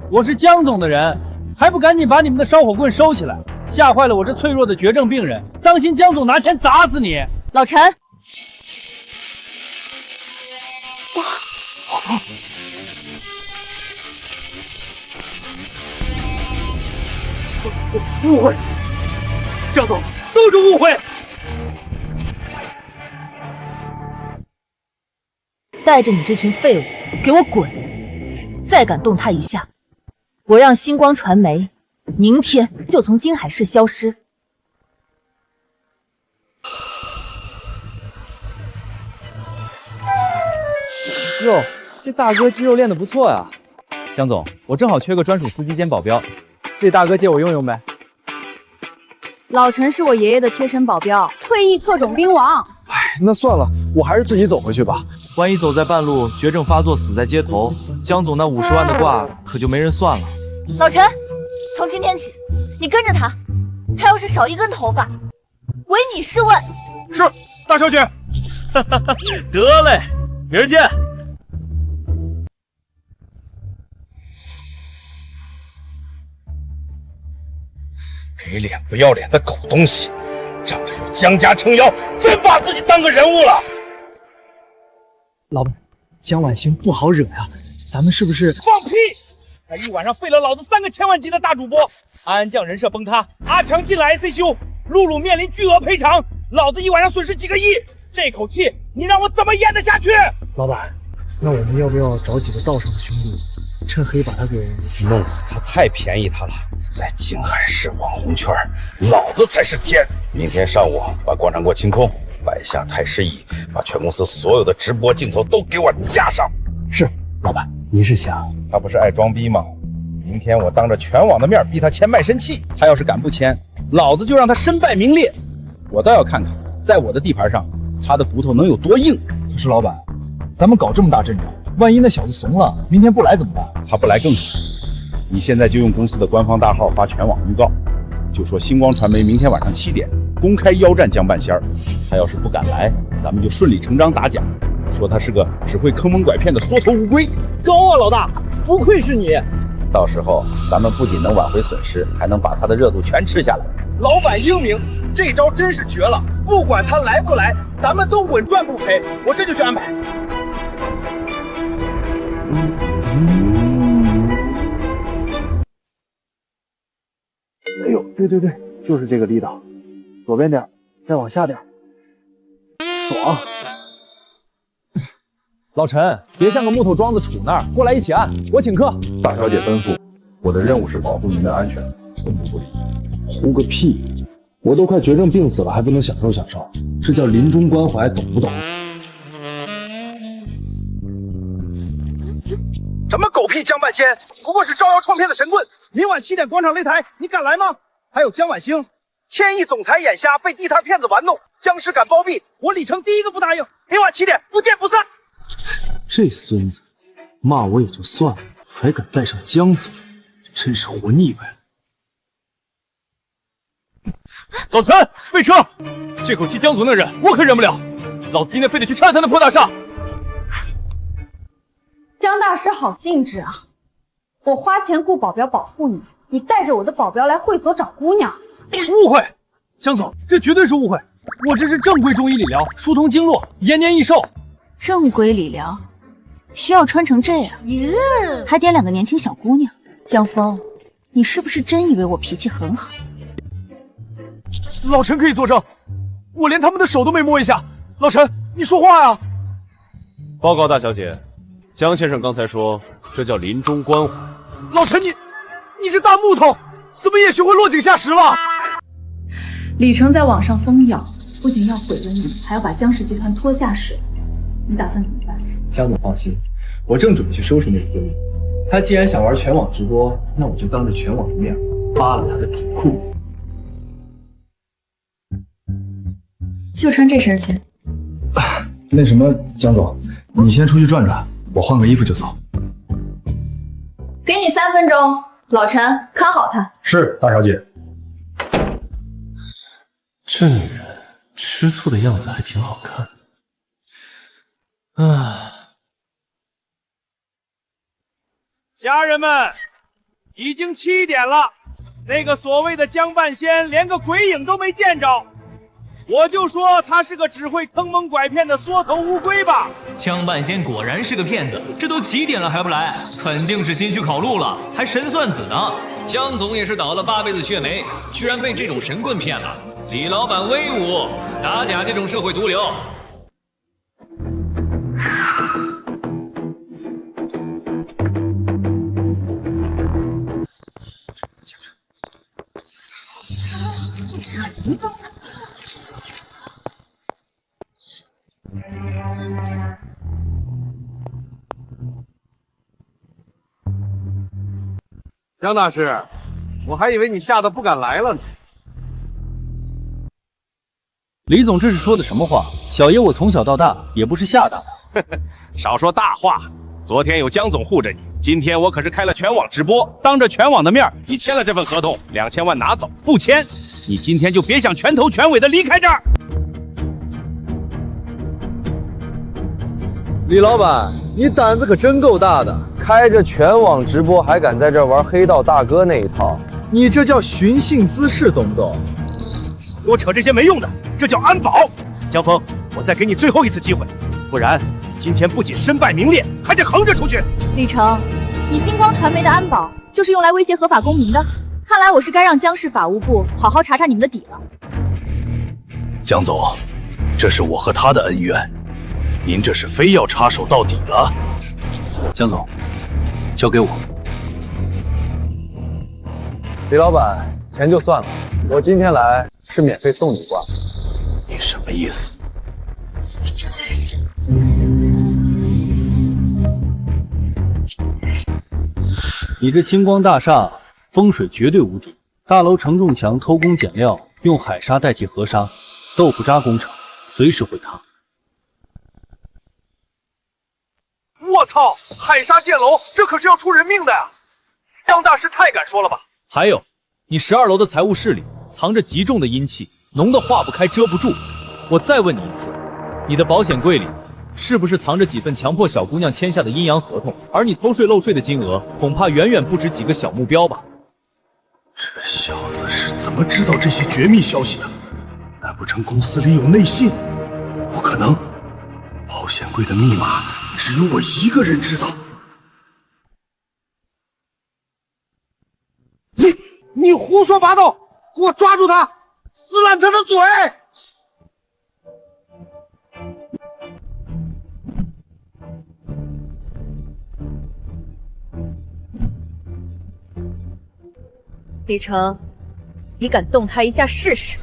[SPEAKER 5] 我是江总的人，还不赶紧把你们的烧火棍收起来，吓坏了我这脆弱的绝症病人，当心江总拿钱砸死你！
[SPEAKER 10] 老陈，
[SPEAKER 2] 误会，江总都是误会。
[SPEAKER 10] 带着你这群废物给我滚！再敢动他一下，我让星光传媒明天就从金海市消失。
[SPEAKER 11] 哟，这大哥肌肉练得不错呀。江总，我正好缺个专属司机兼保镖，这大哥借我用用呗。
[SPEAKER 13] 老陈是我爷爷的贴身保镖，退役特种兵王。
[SPEAKER 6] 那算了，我还是自己走回去吧。
[SPEAKER 2] 万一走在半路绝症发作死在街头，江总那50万的卦可就没人算了。
[SPEAKER 10] 老陈，从今天起，你跟着他，他要是少一根头发，唯你是问。
[SPEAKER 1] 是，大小姐。
[SPEAKER 5] 得嘞，明儿见。
[SPEAKER 15] 给脸不要脸的狗东西，仗着有江家撑腰，真把自己当个人物了。
[SPEAKER 2] 老板，江晚星不好惹呀，咱们是不是？
[SPEAKER 1] 放屁！他一晚上废了老子3个千万级的大主播，安安酱人设崩塌，阿强进了 ICU， 露露面临巨额赔偿，老子一晚上损失几个亿，这口气你让我怎么咽得下去？
[SPEAKER 8] 老板，那我们要不要找几个道上的兄弟，趁黑把他给
[SPEAKER 15] 弄死他？太便宜他了，在静海市网红圈，老子才是天。明天上午把广场给我清空，摆下太师椅，把全公司所有的直播镜头都给我架上。
[SPEAKER 8] 是，老板，您是想？
[SPEAKER 16] 他不是爱装逼吗？明天我当着全网的面逼他签卖身契，他要是敢不签，老子就让他身败名裂。我倒要看看，在我的地盘上，他的骨头能有多硬。
[SPEAKER 8] 可是老板，咱们搞这么大阵仗，万一那小子怂了，明天不来怎么办？
[SPEAKER 16] 他不来更惨。你现在就用公司的官方大号发全网预告，就说星光传媒明天晚上7点公开邀战江半仙儿。他要是不敢来，咱们就顺理成章打假，说他是个只会坑蒙拐骗的缩头乌龟。
[SPEAKER 2] 高啊，老大，不愧是你。
[SPEAKER 16] 到时候咱们不仅能挽回损失，还能把他的热度全吃下来。
[SPEAKER 1] 老板英明，这招真是绝了！不管他来不来，咱们都稳赚不赔。我这就去安排。
[SPEAKER 8] 哎呦，对，就是这个力道，左边点，再往下点，爽。
[SPEAKER 5] 老陈，别像个木头桩子杵那儿，过来一起按，我请客。
[SPEAKER 16] 大小姐吩咐，我的任务是保护您的安全，寸步不离。
[SPEAKER 8] 胡个屁！我都快绝症病死了，还不能享受享受，这叫临终关怀，懂不懂？
[SPEAKER 1] 什么狗屁江半仙，不过是招摇撞骗的神棍。明晚7点广场擂台，你敢来吗？还有江晚星，1000亿总裁眼瞎，被地摊骗子玩弄，僵尸敢包庇，我李成第一个不答应。明晚7点，不见不散。
[SPEAKER 8] 这孙子骂我也就算了，还敢带上江总，真是活腻歪了。
[SPEAKER 5] 老陈，备车！这口气江总能忍，我可忍不了。老子今天非得去拆他那破大厦。
[SPEAKER 3] 江大师好兴致啊！我花钱雇保镖保护你，你带着我的保镖来会所找姑娘。
[SPEAKER 5] 误会，江总，这绝对是误会。我这是正规中医理疗，疏通经络，延年益寿。
[SPEAKER 10] 正规理疗需要穿成这样，还点2个年轻小姑娘。江峰，你是不是真以为我脾气很好？
[SPEAKER 6] 老陈可以作证，我连他们的手都没摸一下。老陈，你说话呀！
[SPEAKER 9] 报告大小姐，江先生刚才说这叫临终关怀。
[SPEAKER 6] 老陈，你这大木头怎么也学会落井下石了？
[SPEAKER 10] 李成在网上疯谣，不仅要毁了你，还要把江氏集团拖下水。你打算怎么办？
[SPEAKER 8] 江总放心，我正准备去收拾那孙子。他既然想玩全网直播，那我就当着全网的面扒了他的底裤。
[SPEAKER 10] 就穿这身去。
[SPEAKER 8] 那什么，江总，你先出去转转，我换个衣服就走。
[SPEAKER 3] 给你3分钟，老陈看好他。
[SPEAKER 16] 是，大小姐。
[SPEAKER 9] 这女人吃醋的样子还挺好看。
[SPEAKER 1] 家人们，已经7点了，那个所谓的江半仙连个鬼影都没见着，我就说他是个只会坑蒙拐骗的缩头乌龟吧。
[SPEAKER 17] 江半仙果然是个骗子，这都几点了还不来，肯定是心虚考虑了，还神算子呢。江总也是倒了8辈子血霉，居然被这种神棍骗了。李老板威武，打假这种社会毒瘤。
[SPEAKER 1] 江大师，我还以为你吓得不敢来了呢。
[SPEAKER 5] 李总这是说的什么话？小爷我从小到大也不是吓大的。
[SPEAKER 15] 少说大话，昨天有江总护着你，今天我可是开了全网直播，当着全网的面，你签了这份合同，2000万拿走，不签，你今天就别想全头全尾的离开这儿。
[SPEAKER 2] 李老板，你胆子可真够大的，开着全网直播还敢在这玩黑道大哥那一套，你这叫寻衅滋事，懂不懂？
[SPEAKER 15] 给我扯这些没用的，这叫安保。江峰，我再给你最后一次机会，不然你今天不仅身败名裂，还得横着出去。
[SPEAKER 3] 李成，你星光传媒的安保就是用来威胁合法公民的，看来我是该让江市法务部好好查查你们的底了。
[SPEAKER 9] 江总，这是我和他的恩怨，您这是非要插手到底了。江总，交给我。
[SPEAKER 2] 李老板，钱就算了，我今天来是免费送你卦。
[SPEAKER 9] 你什么意思？
[SPEAKER 5] 你这星光大厦风水绝对无敌，大楼承重墙偷工减料，用海沙代替河沙，豆腐渣工程随时会塌。
[SPEAKER 6] 我操！海沙建楼，这可是要出人命的呀！江大师太敢说了吧？
[SPEAKER 5] 还有，你12楼的财务室里藏着极重的阴气，浓得化不开遮不住。我再问你一次，你的保险柜里是不是藏着几份强迫小姑娘签下的阴阳合同？而你偷税漏税的金额，恐怕远远不止几个小目标吧？
[SPEAKER 6] 这小子是怎么知道这些绝密消息的？难不成公司里有内信？不可能，保险柜的密码只有我一个人知道。
[SPEAKER 1] 你胡说八道！给我抓住他，撕烂他的嘴！
[SPEAKER 3] 李成，你敢动他一下试试？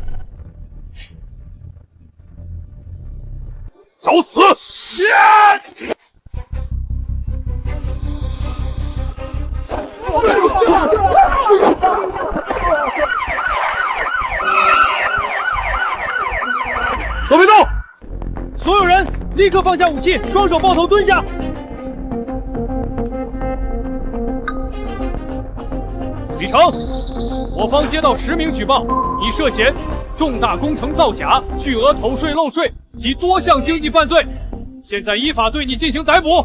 [SPEAKER 6] 找死！
[SPEAKER 2] 都别动！所有人立刻放下武器，双手抱头蹲下。
[SPEAKER 17] 李成，我方接到10名举报，你涉嫌重大工程造假、巨额偷税漏税及多项经济犯罪，现在依法对你进行逮捕。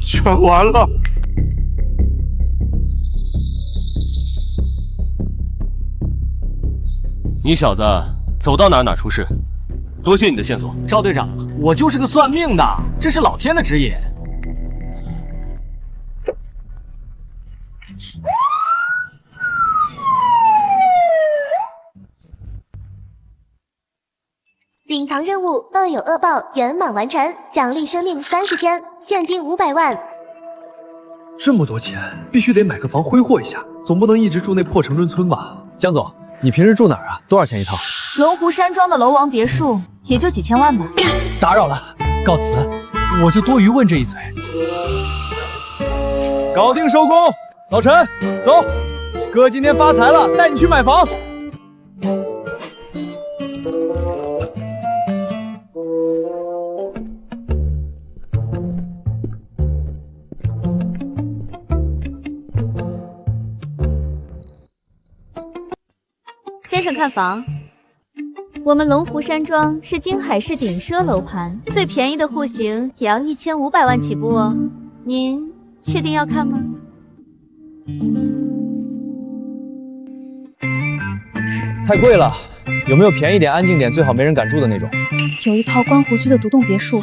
[SPEAKER 6] 全完了！
[SPEAKER 9] 你小子走到哪出事，多谢你的线索。
[SPEAKER 2] 赵队长，我就是个算命的，这是老天的指引。
[SPEAKER 7] 隐藏任务恶有恶报圆满完成，奖励生命30天，现金500万。
[SPEAKER 8] 这么多钱，必须得买个房挥霍一下，总不能一直住那破城中村吧？
[SPEAKER 2] 江总，你平时住哪儿啊？多少钱一套？
[SPEAKER 10] 龙湖山庄的楼王别墅也就几千万吧。
[SPEAKER 5] 打扰了，告辞。我就多余问这一嘴。
[SPEAKER 2] 搞定收工，老陈，走，哥今天发财了，带你去买房。
[SPEAKER 12] 先生看房，我们龙湖山庄是京海市顶奢楼盘，最便宜的户型也要1500万起步哦。您确定要看吗？
[SPEAKER 11] 太贵了，有没有便宜点、安静点、最好没人敢住的那种？
[SPEAKER 10] 有一套观湖区的独栋别墅，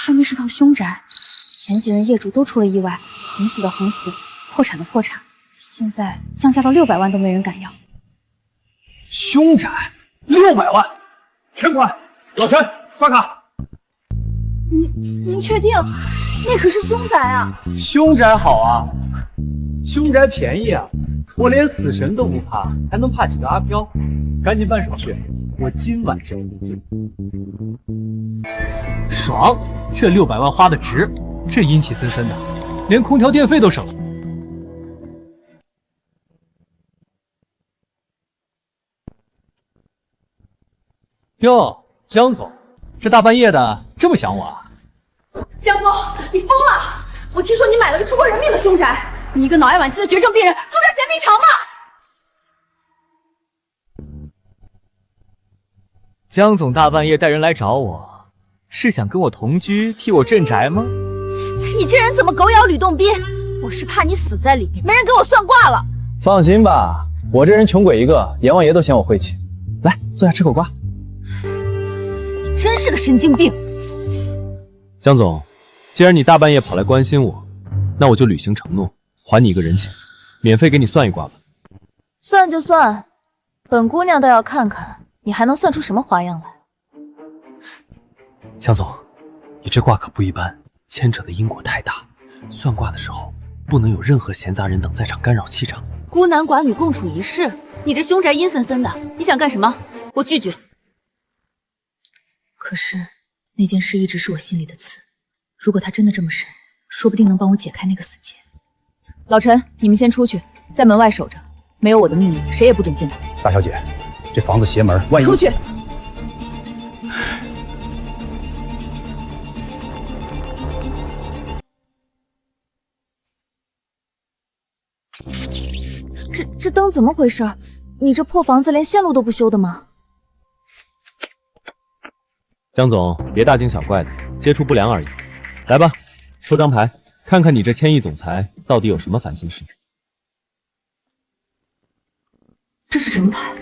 [SPEAKER 10] 但那是套凶宅，前几任业主都出了意外，横死的横死，破产的破产，现在降价到600万都没人敢要。
[SPEAKER 2] 凶宅600万，全款！老陈，刷卡。
[SPEAKER 10] 您确定？那可是凶宅啊！
[SPEAKER 2] 凶宅好啊，凶宅便宜啊，我连死神都不怕，还能怕几个阿飘？赶紧办手续，我今晚就入住。
[SPEAKER 5] 爽，这600万花的值，这阴气森森的，连空调电费都省了。哟，江总，这大半夜的这么想我啊？
[SPEAKER 3] 江峰，你疯了！我听说你买了个出过人命的凶宅，你一个脑癌晚期的绝症病人，住这儿嫌命长吗？
[SPEAKER 5] 江总大半夜带人来找我，是想跟我同居，替我镇宅吗？
[SPEAKER 12] 你这人怎么狗咬吕洞宾？我是怕你死在里面，没人给我算卦了。
[SPEAKER 11] 放心吧，我这人穷鬼一个，阎王爷都嫌我晦气。来，坐下吃口瓜。
[SPEAKER 12] 你真是个神经病。
[SPEAKER 5] 江总，既然你大半夜跑来关心我，那我就履行承诺，还你一个人情，免费给你算一卦吧。
[SPEAKER 10] 算就算，本姑娘倒要看看你还能算出什么花样来。
[SPEAKER 5] 江总，你这卦可不一般，牵扯的因果太大，算卦的时候不能有任何闲杂人等在场干扰气场。
[SPEAKER 10] 孤男寡女共处一室，你这凶宅阴森森的，你想干什么？我拒绝。可是那件事一直是我心里的刺，如果它真的这么神，说不定能帮我解开那个死结。老陈，你们先出去，在门外守着，没有我的命令，谁也不准进来。
[SPEAKER 16] 大小姐，这房子邪门，万一
[SPEAKER 10] 出去。这灯怎么回事？你这破房子连线路都不修的吗？
[SPEAKER 5] 江总，别大惊小怪的，接触不良而已。来吧，抽张牌，看看你这千亿总裁到底有什么烦心事。
[SPEAKER 10] 这是什么牌？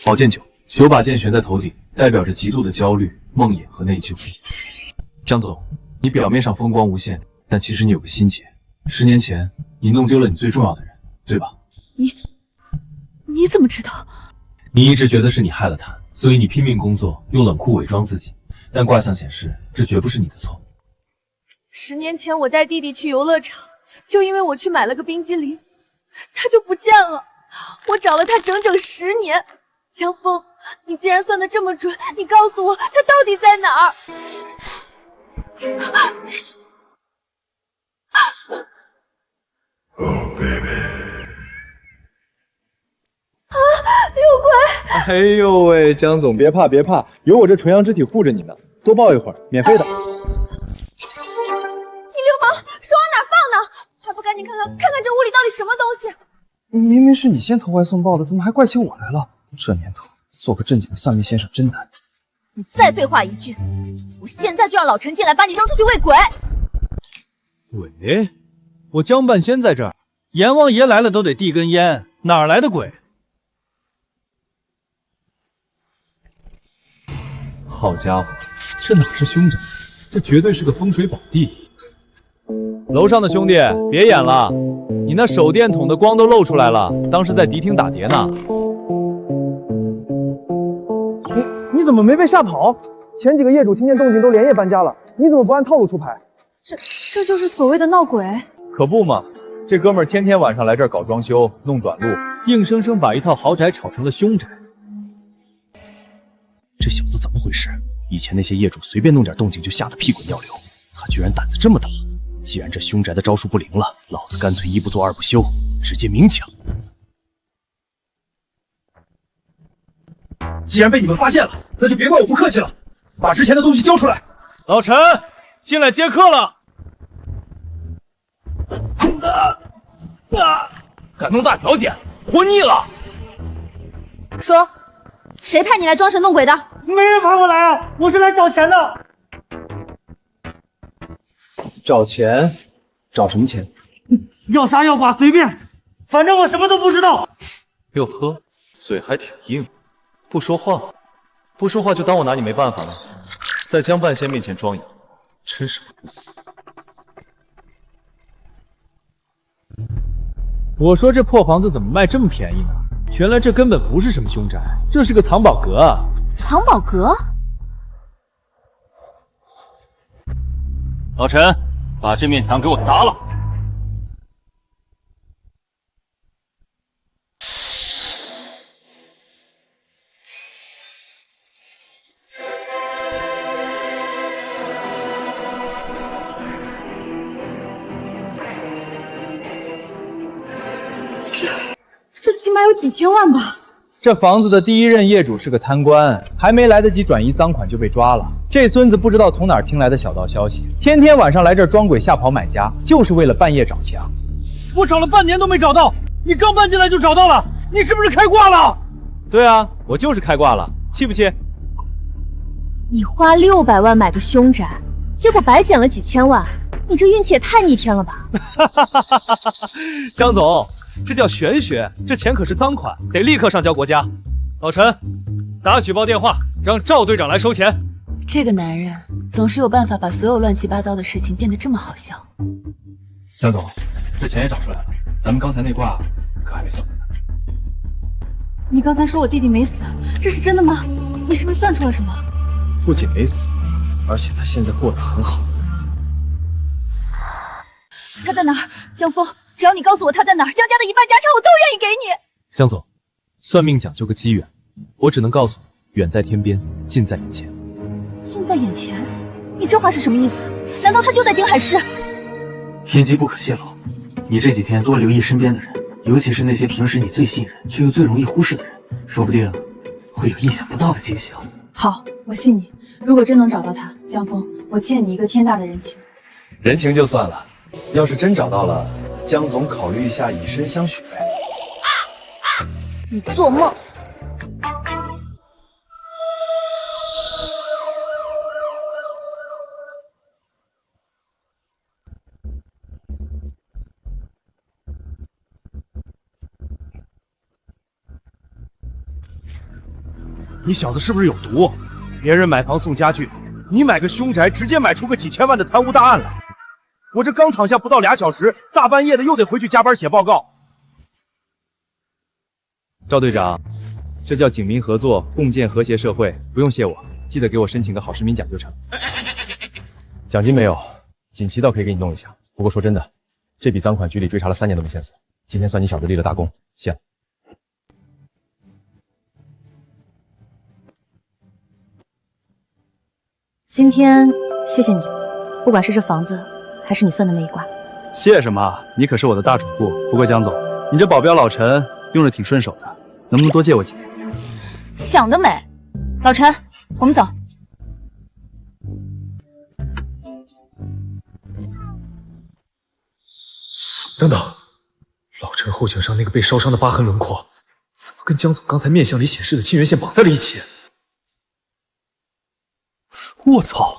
[SPEAKER 9] 宝剑9，9把剑悬在头顶，代表着极度的焦虑、梦魇和内疚。江总，你表面上风光无限，但其实你有个心结。10年前，你弄丢了你最重要的人，对吧？
[SPEAKER 10] 你怎么知道？
[SPEAKER 9] 你一直觉得是你害了他，所以你拼命工作，用冷酷伪装自己。但卦象显示，这绝不是你的错。
[SPEAKER 12] 10年前我带弟弟去游乐场，就因为我去买了个冰激凌，他就不见了。我找了他整整10年。江峰，你既然算得这么准，你告诉我他到底在哪儿
[SPEAKER 6] ？Oh baby。
[SPEAKER 12] 啊！有鬼！
[SPEAKER 8] 哎呦喂，江总别怕别怕，有我这纯阳之体护着你呢，多抱一会儿，免费的。
[SPEAKER 12] 手往哪放呢？还不赶紧看看这屋里到底什么东西！
[SPEAKER 8] 明明是你先投怀送抱的，怎么还怪起我来了？这年头，做个正经的算命先生真难。
[SPEAKER 12] 你再废话一句，我现在就让老陈进来把你扔出去喂鬼！
[SPEAKER 5] 鬼？我江半仙在这儿，阎王爷来了都得递根烟，哪来的鬼？好家伙，这哪是凶宅，这绝对是个风水宝地。 楼上的兄弟，别演了，你那手电筒的光都露出来了，当时在迪厅打碟呢。
[SPEAKER 1] 你怎么没被吓跑？前几个业主听见动静都连夜搬家了，你怎么不按套路出牌？
[SPEAKER 12] 这就是所谓的闹鬼？
[SPEAKER 5] 可不嘛，这哥们儿天天晚上来这儿搞装修，弄短路，硬生生把一套豪宅炒成了凶宅。这小子怎么回事？以前那些业主随便弄点动静就吓得屁滚尿流，他居然胆子这么大！ 既然这凶宅的招数不灵了，老子干脆1不做2不休，直接明抢。
[SPEAKER 1] 既然被你们发现了，那就别怪我不客气了，把之前的东西交出来。
[SPEAKER 5] 老陈，进来接客了。
[SPEAKER 15] 敢弄大小姐，活腻了！
[SPEAKER 12] 说，谁派你来装神弄鬼的？
[SPEAKER 1] 没人派我来啊，我是来找钱的。
[SPEAKER 8] 找钱？找什么钱？
[SPEAKER 1] 要杀要剐随便，反正我什么都不知道。
[SPEAKER 9] 哟呵，嘴还挺硬，不说话，不说话就当我拿你没办法了，在江半仙面前装哑，真是不能死。
[SPEAKER 5] 我说这破房子怎么卖这么便宜呢？原来这根本不是什么凶宅，这是个藏宝阁啊！
[SPEAKER 10] 藏宝阁？
[SPEAKER 5] 老陈。 把这面墙给我砸了！
[SPEAKER 12] 这起码有几千万吧？
[SPEAKER 11] 这房子的第一任业主是个贪官，还没来得及转移赃款就被抓了。这孙子不知道从哪儿听来的小道消息，天天晚上来这儿装鬼吓跑买家，就是为了半夜找枪。
[SPEAKER 1] 我找了半年都没找到，你刚搬进来就找到了，你是不是开挂了？
[SPEAKER 11] 对啊，我就是开挂了，气不气？
[SPEAKER 12] 你花600万买个凶宅，结果白捡了几千万，你这运气也太逆天了吧！
[SPEAKER 5] 江总，这叫玄学，这钱可是赃款，得立刻上交国家。老陈，打举报电话，让赵队长来收钱。
[SPEAKER 10] 这个男人总是有办法把所有乱七八糟的事情变得这么好笑。
[SPEAKER 9] 江总，这钱也找出来了，咱们刚才那卦可还没算完呢。
[SPEAKER 10] 你刚才说我弟弟没死，这是真的吗？你是不是算出了什么？
[SPEAKER 11] 不仅没死，而且他现在过得很好。
[SPEAKER 10] 他在哪儿？江峰，只要你告诉我他在哪儿，江家的一半家产我都愿意给你。
[SPEAKER 5] 江总，算命讲究个机缘，我只能告诉你，远在天边，近在眼前。
[SPEAKER 10] 近在眼前？你这话是什么意思？难道他就在京海市？
[SPEAKER 18] 天机不可泄露，你这几天多留意身边的人，尤其是那些平时你最信任却又最容易忽视的人，说不定会有意想不到的惊喜哦。
[SPEAKER 19] 好，我信你。如果真能找到他，江峰，我欠你一个天大的人情。
[SPEAKER 11] 人情就算了，要是真找到了，江总考虑一下以身相许呗。
[SPEAKER 12] 你做梦！
[SPEAKER 1] 你小子是不是有毒？别人买房送家具，你买个凶宅，直接买出个几千万的贪污大案来。我这刚躺下不到2小时，大半夜的又得回去加班写报告。
[SPEAKER 11] 赵队长，这叫警民合作，共建和谐社会，不用谢我，记得给我申请个好市民奖就成。奖金没有，锦旗倒可以给你弄一下。不过说真的，这笔赃款局里追查了3年都没线索，今天算你小子立了大功，谢了。
[SPEAKER 19] 今天谢谢你，不管是这房子，还是你算的那一卦。
[SPEAKER 11] 谢什么？你可是我的大主顾。不过江总，你这保镖老陈用着挺顺手的，能不能多借我几年？
[SPEAKER 10] 想得美！老陈，我们走。
[SPEAKER 4] 等等，老陈后颈上那个被烧伤的疤痕轮廓，怎么跟江总刚才面相里显示的亲缘线绑在了一起？
[SPEAKER 5] 我操！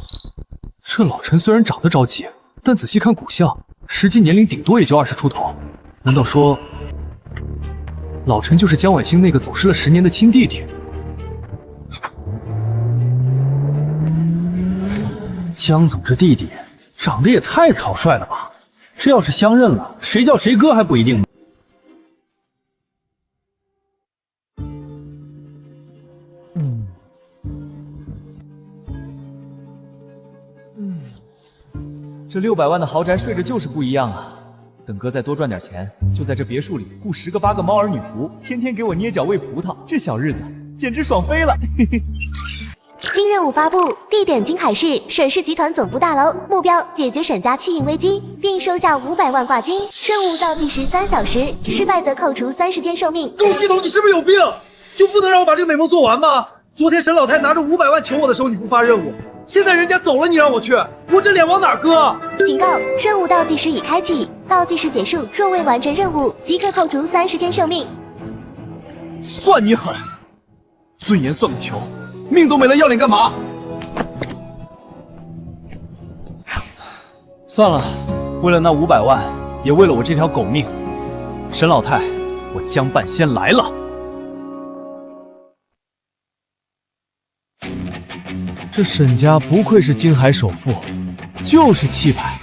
[SPEAKER 5] 这老陈虽然长得着急，但仔细看骨相，实际年龄顶多也就20出头。难道说，老陈就是江晚星那个走失了10年的亲弟弟？江总这弟弟长得也太草率了吧！这要是相认了，谁叫谁哥还不一定呢。
[SPEAKER 11] 这600万的豪宅睡着就是不一样啊！等哥再多赚点钱，就在这别墅里雇10个8个猫儿女仆，天天给我捏脚喂葡萄，这小日子简直爽飞了！嘿嘿。
[SPEAKER 7] 新任务发布，地点京海市沈氏集团总部大楼，目标解决沈家弃婴危机，并收下500万挂金。任务倒计时3小时，失败则扣除30天寿命。
[SPEAKER 1] 周系统，你是不是有病？就不能让我把这个美梦做完吗？昨天沈老太拿着500万求我的时候，你不发任务，现在人家走了，你让我去，我这脸往哪搁？
[SPEAKER 7] 警告：任务倒计时已开启，倒计时结束，若未完成任务，即可扣除30天寿命。
[SPEAKER 1] 算你狠，尊严算个球！命都没了，要脸干嘛？
[SPEAKER 11] 算了，为了那500万，也为了我这条狗命，沈老太，我江半仙来了。
[SPEAKER 5] 这沈家不愧是京海首富，就是气派。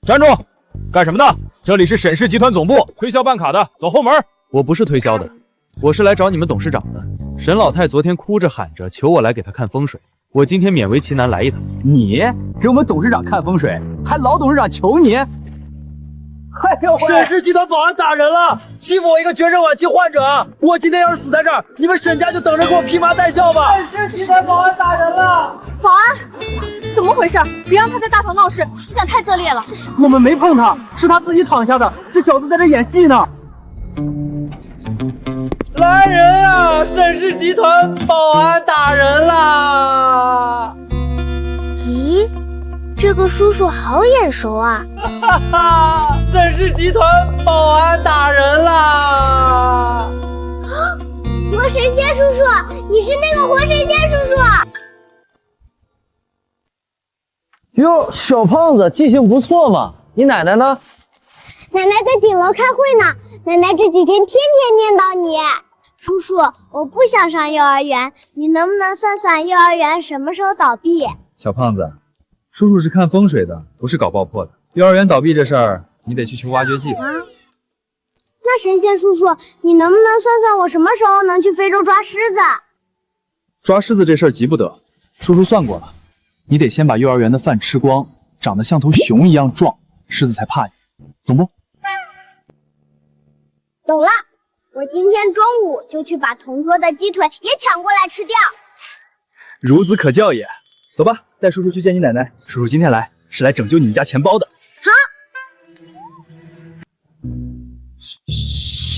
[SPEAKER 11] 站住！干什么的？这里是沈氏集团总部，推销办卡的，走后门。我不是推销的，我是来找你们董事长的。沈老太昨天哭着喊着求我来给她看风水，我今天勉为其难来一趟。
[SPEAKER 2] 你给我们董事长看风水，还老董事长求你？哎呦，
[SPEAKER 1] 沈氏集团保安打人了，欺负我一个绝症晚期患者。我今天要是死在这儿，你们沈家就等着给我披麻戴孝吧。
[SPEAKER 2] 沈氏集团保安打人了，
[SPEAKER 12] 保安。
[SPEAKER 3] 怎么回事？别让他在大堂闹事，你想太恶劣了。
[SPEAKER 2] 我们没碰他，是他自己躺下的。这小子在这演戏呢。来人啊！沈氏集团保安打人啦！
[SPEAKER 7] 咦，这个叔叔好眼熟啊！
[SPEAKER 2] 哈哈，沈氏集团保安打人啦！
[SPEAKER 7] 活神仙叔叔，你是那个活神仙叔叔。
[SPEAKER 2] 哟，小胖子记性不错嘛。你奶奶呢？
[SPEAKER 7] 奶奶在顶楼开会呢。奶奶这几天天天念叨你。叔叔，我不想上幼儿园，你能不能算算幼儿园什么时候倒闭？
[SPEAKER 11] 小胖子，叔叔是看风水的，不是搞爆破的。幼儿园倒闭这事儿，你得去求挖掘机。
[SPEAKER 7] 那神仙叔叔，你能不能算算我什么时候能去非洲抓狮子？
[SPEAKER 11] 抓狮子这事儿急不得，叔叔算过了，你得先把幼儿园的饭吃光，长得像头熊一样壮，狮子才怕你，懂不？
[SPEAKER 7] 懂了，我今天中午就去把同桌的鸡腿也抢过来吃掉。
[SPEAKER 11] 孺子可教也。走吧，带叔叔去见你奶奶。叔叔今天来是来拯救你们家钱包的。
[SPEAKER 7] 好。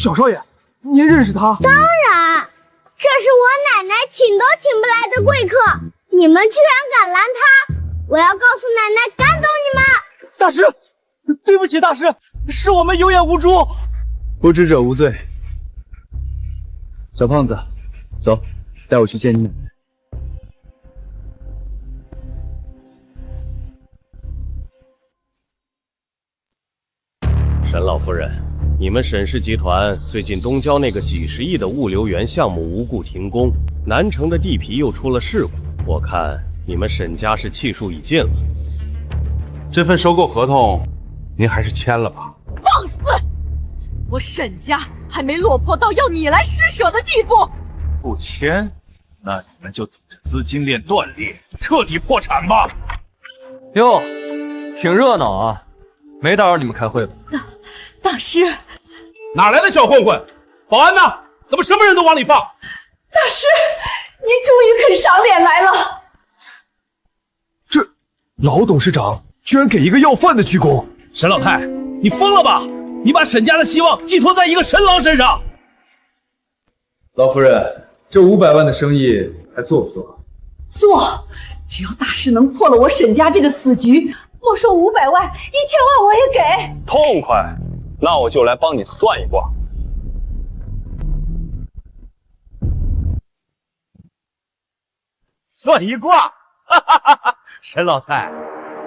[SPEAKER 2] 小少爷，您认识他？
[SPEAKER 7] 当然，这是我奶奶请都请不来的贵客，你们居然敢拦他！我要告诉奶奶赶走你们！
[SPEAKER 2] 大师，对不起，大师，是我们有眼无珠。
[SPEAKER 11] 不知者无罪。小胖子，走，带我去见你奶奶。
[SPEAKER 15] 沈老夫人，你们沈氏集团最近东郊那个几十亿的物流园项目无故停工，南城的地皮又出了事故，我看你们沈家是气数已尽了。
[SPEAKER 6] 这份收购合同，您还是签了吧。
[SPEAKER 3] 放肆！我沈家还没落魄到要你来施舍的地步。
[SPEAKER 6] 不签，那你们就等着资金链断裂，彻底破产吧。
[SPEAKER 5] 哟，挺热闹啊，没打扰你们开会吧？
[SPEAKER 12] 大师，
[SPEAKER 6] 哪来的小混混？保安呢？怎么什么人都往里放？
[SPEAKER 12] 大师，您终于肯赏脸来了。
[SPEAKER 6] 这老董事长居然给一个要饭的鞠躬！
[SPEAKER 2] 沈老太，你疯了吧？你把沈家的希望寄托在一个神郎身上。
[SPEAKER 11] 老夫人，这500万的生意还做不做？
[SPEAKER 13] 做，只要大师能破了我沈家这个死局，莫说500万，1000万我也给。
[SPEAKER 1] 痛快，那我就来帮你算一卦。
[SPEAKER 6] 算一卦，哈哈哈哈！沈老太，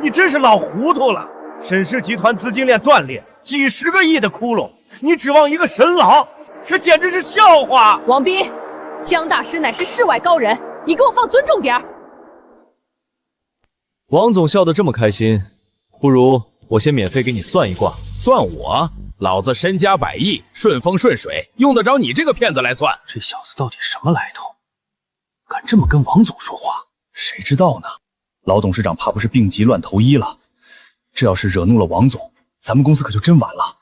[SPEAKER 6] 你真是老糊涂了。沈氏集团资金链断裂，几十个亿的窟窿，你指望一个神郎，这简直是笑话！
[SPEAKER 3] 王斌，江大师乃是世外高人，你给我放尊重点儿。
[SPEAKER 5] 王总笑得这么开心，不如我先免费给你算一卦。
[SPEAKER 15] 算我？老子身家100亿，顺风顺水，用得着你这个骗子来算？
[SPEAKER 4] 这小子到底什么来头？敢这么跟王总说话？谁知道呢？老董事长怕不是病急乱投医了？这要是惹怒了王总，咱们公司可就真完了。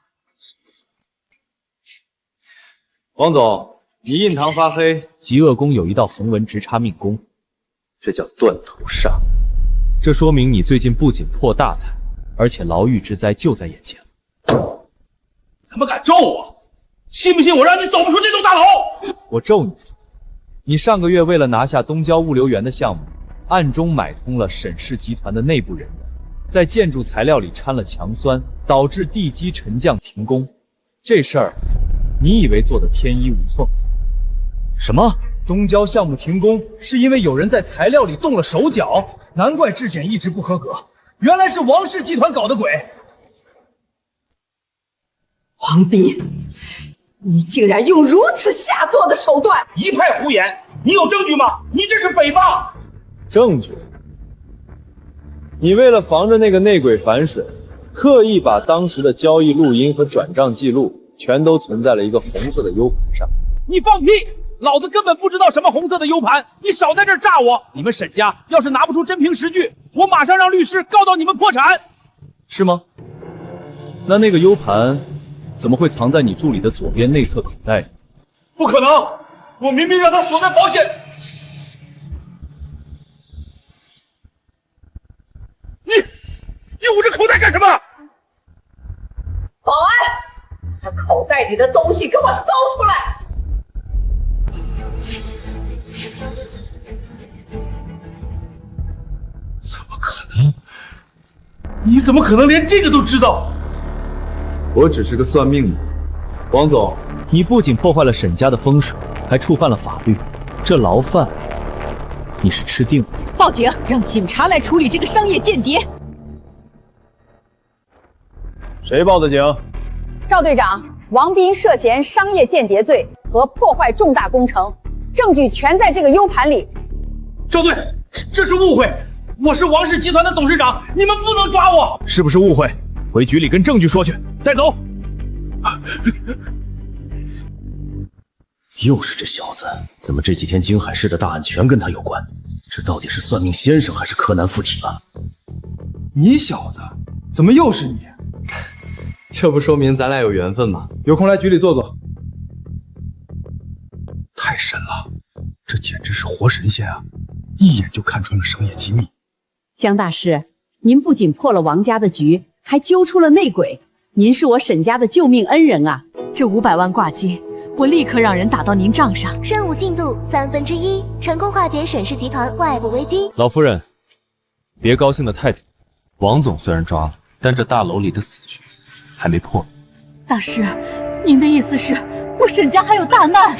[SPEAKER 5] 王总，你印堂发黑，极恶宫有一道横纹直插命宫，这叫断头煞。这说明你最近不仅破大财，而且牢狱之灾就在眼前。
[SPEAKER 6] 他们敢咒我，信不信我让你走不出这栋大楼？
[SPEAKER 5] 我咒你！你上个月为了拿下东郊物流园的项目，暗中买通了沈氏集团的内部人员，在建筑材料里掺了强酸，导致地基沉降停工。这事儿，你以为做的天衣无缝？什么？东郊项目停工是因为有人在材料里动了手脚？难怪质检一直不合格，原来是王氏集团搞的鬼！
[SPEAKER 13] 王斌，你竟然用如此下作的手段！
[SPEAKER 6] 一派胡言！你有证据吗？你这是诽谤！
[SPEAKER 5] 证据？你为了防着那个内鬼反水，特意把当时的交易录音和转账记录全都存在了一个红色的 U 盘上。
[SPEAKER 2] 你放屁！老子根本不知道什么红色的 U 盘，你少在这儿炸我！你们沈家要是拿不出真凭实据，我马上让律师告到你们破产。
[SPEAKER 5] 是吗？那个 U 盘怎么会藏在你助理的左边内侧口袋里？
[SPEAKER 6] 不可能！我明明让他锁在保险。
[SPEAKER 13] 袋里的东西给我搜出来！
[SPEAKER 6] 怎么可能？你怎么可能连这个都知道？
[SPEAKER 5] 我只是个算命的。王总，你不仅破坏了沈家的风水，还触犯了法律，这牢饭你是吃定了。
[SPEAKER 13] 报警，让警察来处理这个商业间谍。
[SPEAKER 11] 谁报的警？
[SPEAKER 13] 赵队长，王斌涉嫌商业间谍罪和破坏重大工程，证据全在这个 U 盘里。
[SPEAKER 2] 赵队，这是误会，我是王氏集团的董事长，你们不能抓我。
[SPEAKER 11] 是不是误会？回局里跟证据说去，带走。
[SPEAKER 1] 又是这小子，怎么这几天京海市的大案全跟他有关？这到底是算命先生还是柯南附体了？
[SPEAKER 11] 你小子，怎么又是你？
[SPEAKER 9] 这不说明咱俩有缘分吗？
[SPEAKER 11] 有空来局里坐坐。
[SPEAKER 6] 太神了，这简直是活神仙啊！一眼就看穿了商业机密。
[SPEAKER 13] 江大师，您不仅破了王家的局，还揪出了内鬼，您是我沈家的救命恩人啊！
[SPEAKER 3] 这500万挂金，我立刻让人打到您账上。
[SPEAKER 7] 任务进度1/3，成功化解沈氏集团外部危机。
[SPEAKER 5] 老夫人，别高兴得太早。王总虽然抓了，但这大楼里的死局还没破。
[SPEAKER 3] 大师，您的意思是我沈家还有大难？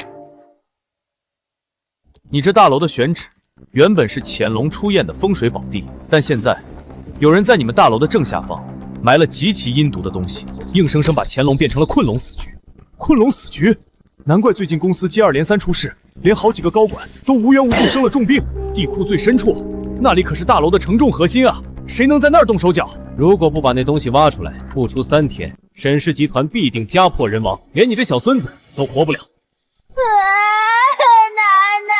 [SPEAKER 5] 你这大楼的选址原本是潜龙出堰的风水宝地，但现在有人在你们大楼的正下方埋了极其阴毒的东西，硬生生把乾隆变成了困龙死局。困龙死局，难怪最近公司接二连三出事，连好几个高管都无缘无故生了重病。地库最深处，那里可是大楼的承重核心啊，谁能在那儿动手脚？如果不把那东西挖出来，不出3天，沈氏集团必定家破人亡，连你这小孙子都活不了。
[SPEAKER 12] 奶奶，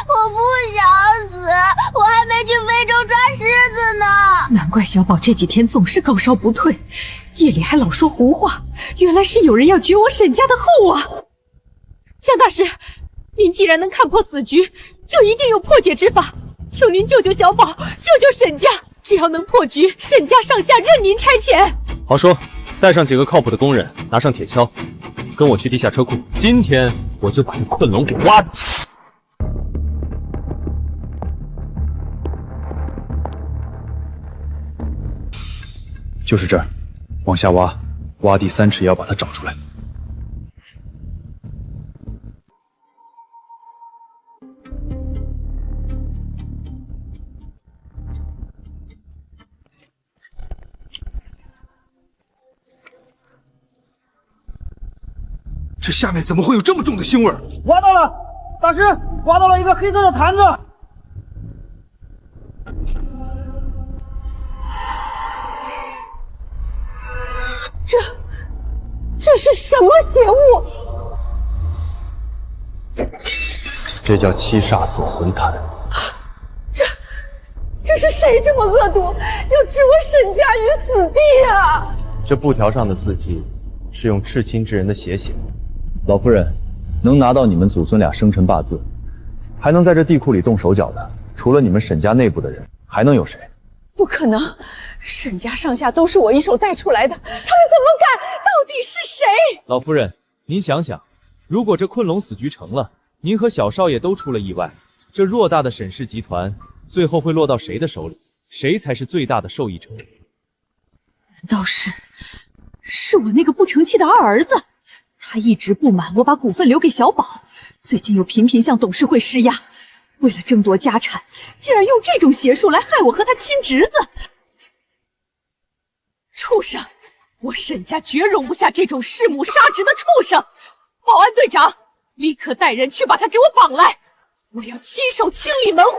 [SPEAKER 12] 我不想死，我还没去非洲抓狮子呢。
[SPEAKER 3] 难怪小宝这几天总是高烧不退，夜里还老说胡话，原来是有人要绝我沈家的后啊！江大师，您既然能看破死局，就一定有破解之法，求您救救小宝，救救沈家！只要能破局，沈家上下任您差遣。
[SPEAKER 5] 好说，带上几个靠谱的工人，拿上铁锹，跟我去地下车库。今天我就把这困龙给挖出来。
[SPEAKER 9] 就是这儿，往下挖，挖地3尺也要把它找出来。
[SPEAKER 6] 这下面怎么会有这么重的腥味？
[SPEAKER 2] 挖到了，大师，挖到了一个黑色的坛子。
[SPEAKER 13] 这是什么邪物？
[SPEAKER 9] 这叫七煞锁魂坛。
[SPEAKER 13] 这是谁这么恶毒，要置我沈家于死地啊！
[SPEAKER 11] 这布条上的字迹是用赤亲之人的血写的。老夫人，能拿到你们祖孙俩生辰八字，还能在这地库里动手脚的，除了你们沈家内部的人，还能有谁？
[SPEAKER 13] 不可能，沈家上下都是我一手带出来的，他们怎么敢？到底是谁？
[SPEAKER 5] 老夫人，您想想，如果这困龙死局成了，您和小少爷都出了意外，这偌大的沈氏集团最后会落到谁的手里？谁才是最大的受益者？
[SPEAKER 3] 难道是我那个不成器的二儿子？他一直不满我把股份留给小宝，最近又频频向董事会施压，为了争夺家产，竟然用这种邪术来害我和他亲侄子。畜生！我沈家绝容不下这种弑母杀侄的畜生！保安队长，立刻带人去把他给我绑来，我要亲手清理门户。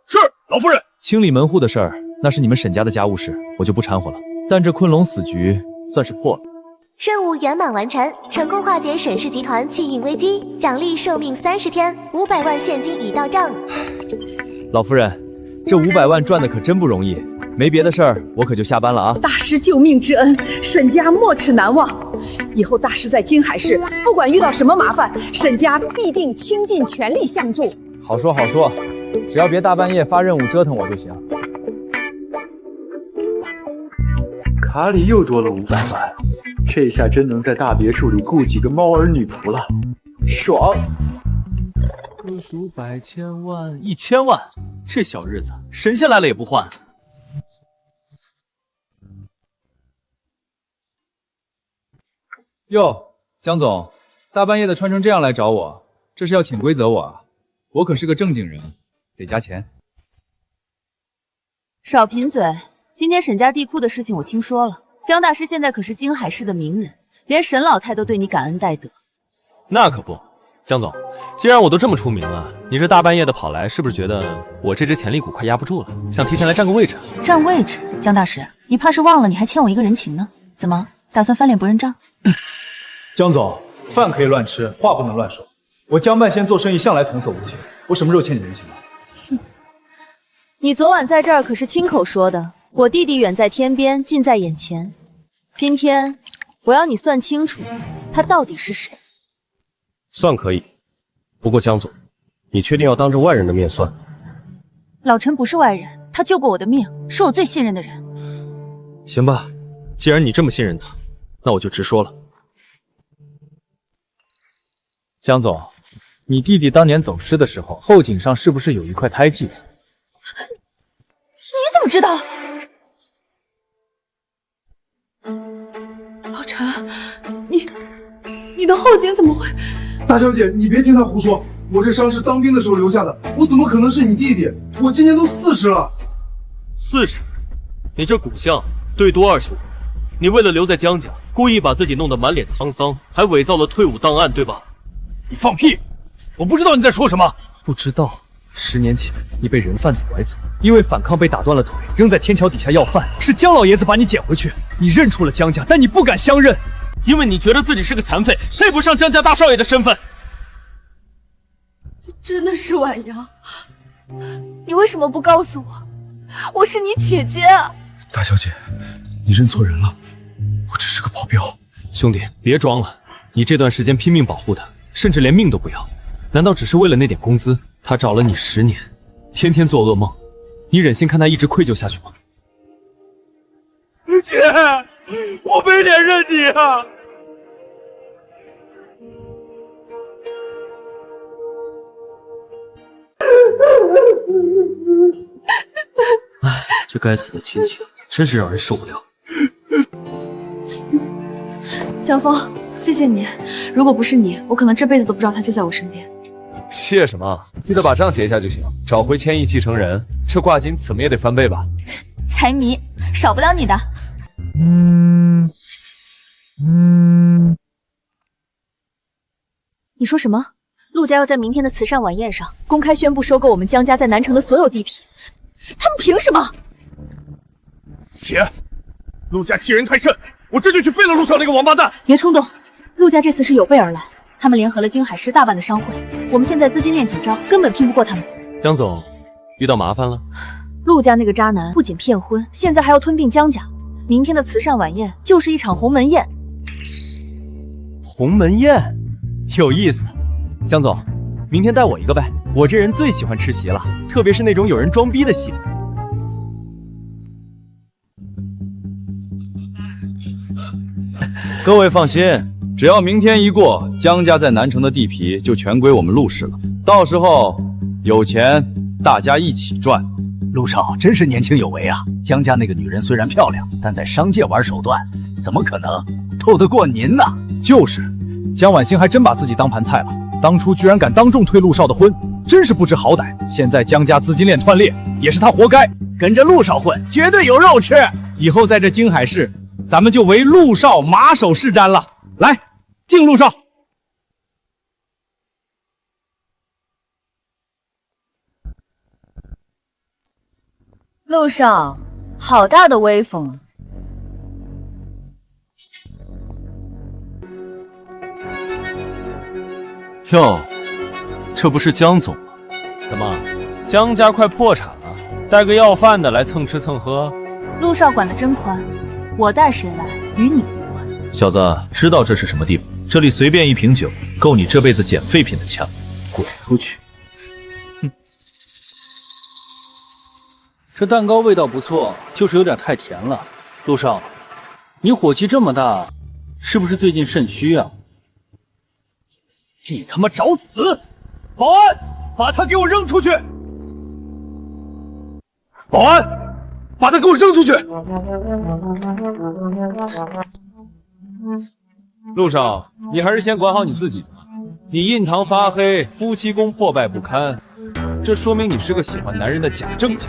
[SPEAKER 11] 是，老夫人。清理门户的事儿，那是你们沈家的家务事，我就不掺和了。但这困龙死局算是破了。
[SPEAKER 7] 任务圆满完成，成功化解沈氏集团气运危机，奖励寿命30天，500万现金已到账。
[SPEAKER 11] 老夫人，这500万赚的可真不容易，没别的事儿，我可就下班了啊。
[SPEAKER 13] 大师救命之恩，沈家没齿难忘。以后大师在京海市，不管遇到什么麻烦，沈家必定倾尽全力相助。
[SPEAKER 11] 好说好说，只要别大半夜发任务折腾我就行。
[SPEAKER 8] 卡里又多了500万，这下真能在大别墅里雇几个猫儿女仆了，爽！
[SPEAKER 5] 个数百千万1000万，这小日子神仙来了也不换。
[SPEAKER 11] 哟，江总，大半夜的穿成这样来找我，这是要潜规则我啊？我可是个正经人，得加钱。
[SPEAKER 10] 少贫嘴，今天沈家地库的事情我听说了，江大师现在可是京海市的名人，连沈老太都对你感恩戴德。
[SPEAKER 5] 那可不，江总，既然我都这么出名了，你这大半夜的跑来，是不是觉得我这只潜力股快压不住了，想提前来占个位置？
[SPEAKER 10] 占位置？江大师，你怕是忘了你还欠我一个人情呢？怎么打算翻脸不认账？
[SPEAKER 1] 江总，饭可以乱吃，话不能乱说。我江半仙做生意向来童叟无欺，我什么时候欠你人情了？
[SPEAKER 10] 你昨晚在这儿可是亲口说的，我弟弟远在天边，近在眼前。今天我要你算清楚，他到底是谁。
[SPEAKER 20] 算可以，不过江总，你确定要当着外人的面算？
[SPEAKER 10] 老陈不是外人，他救过我的命，是我最信任的人。
[SPEAKER 5] 行吧，既然你这么信任他，那我就直说了。
[SPEAKER 11] 江总，你弟弟当年走失的时候，后颈上是不是有一块胎记？
[SPEAKER 12] 你怎么知道？老陈，你的后颈怎么会？
[SPEAKER 6] 大小姐，你别听他胡说，我这伤是当兵的时候留下的，我怎么可能是你弟弟？我今年都40了。
[SPEAKER 17] 40？你这骨相对多25，你为了留在江家，故意把自己弄得满脸沧桑，还伪造了退伍档案，对吧？
[SPEAKER 5] 你放屁！我不知道你在说什么。不知道，10年前你被人贩子拐走，因为反抗被打断了腿，扔在天桥底下要饭，是江老爷子把你捡回去。你认出了江家，但你不敢相认，
[SPEAKER 17] 因为你觉得自己是个残废，配不上江家大少爷的身份。
[SPEAKER 12] 这真的是婉阳？你为什么不告诉我？我是你姐姐啊！
[SPEAKER 6] 大小姐，你认错人了，我只是个保镖。
[SPEAKER 5] 兄弟，别装了，你这段时间拼命保护他，甚至连命都不要，难道只是为了那点工资？他找了你10年，天天做噩梦，你忍心看他一直愧疚下去吗？
[SPEAKER 17] 姐，我没脸认你啊！
[SPEAKER 5] 哎，这该死的亲情真是让人受不了。
[SPEAKER 19] 江峰，谢谢你，如果不是你，我可能这辈子都不知道他就在我身边。
[SPEAKER 11] 谢什么？记得把账结一下就行。找回千亿继承人，这挂金怎么也得翻倍吧？
[SPEAKER 10] 财迷，少不了你的。你说什么？陆家要在明天的慈善晚宴上公开宣布收购我们江家在南城的所有地皮，他们凭什么？
[SPEAKER 15] 姐，陆家欺人太甚，我这就去废了陆少那个王八蛋！
[SPEAKER 10] 别冲动，陆家这次是有备而来，他们联合了京海市大半的商会，我们现在资金链紧张，根本拼不过他们。
[SPEAKER 5] 江总，遇到麻烦了。
[SPEAKER 10] 陆家那个渣男不仅骗婚，现在还要吞并江家。明天的慈善晚宴就是一场鸿门宴。
[SPEAKER 11] 鸿门宴，有意思。江总，明天带我一个呗，我这人最喜欢吃席了，特别是那种有人装逼的席。各位放心，只要明天一过，江家在南城的地皮就全归我们陆氏了。到时候有钱大家一起赚。
[SPEAKER 21] 陆少真是年轻有为啊！江家那个女人虽然漂亮，但在商界玩手段，怎么可能斗得过您呢？
[SPEAKER 11] 就是，江婉欣还真把自己当盘菜了，当初居然敢当众推陆少的婚，真是不知好歹。现在江家资金链断裂，也是他活该。跟着陆少混，绝对有肉吃。以后在这京海市，咱们就唯陆少马首是瞻了。来，敬陆少。
[SPEAKER 10] 陆少，好大的威风啊！
[SPEAKER 5] 哟，这不是江总吗？怎么，江家快破产了，带个要饭的来蹭吃蹭喝？
[SPEAKER 10] 陆少管得真宽，我带谁来与你无关。
[SPEAKER 17] 小子，知道这是什么地方？这里随便一瓶酒，够你这辈子捡废品的钱。滚出去！
[SPEAKER 5] 这蛋糕味道不错，就是有点太甜了。陆少，你火气这么大，是不是最近肾虚啊？
[SPEAKER 1] 你他妈找死！保安，把他给我扔出去！保安，把他给我扔出去！
[SPEAKER 11] 陆少，你还是先管好你自己吧。你印堂发黑，夫妻宫破败不堪，这说明你是个喜欢男人的假正经。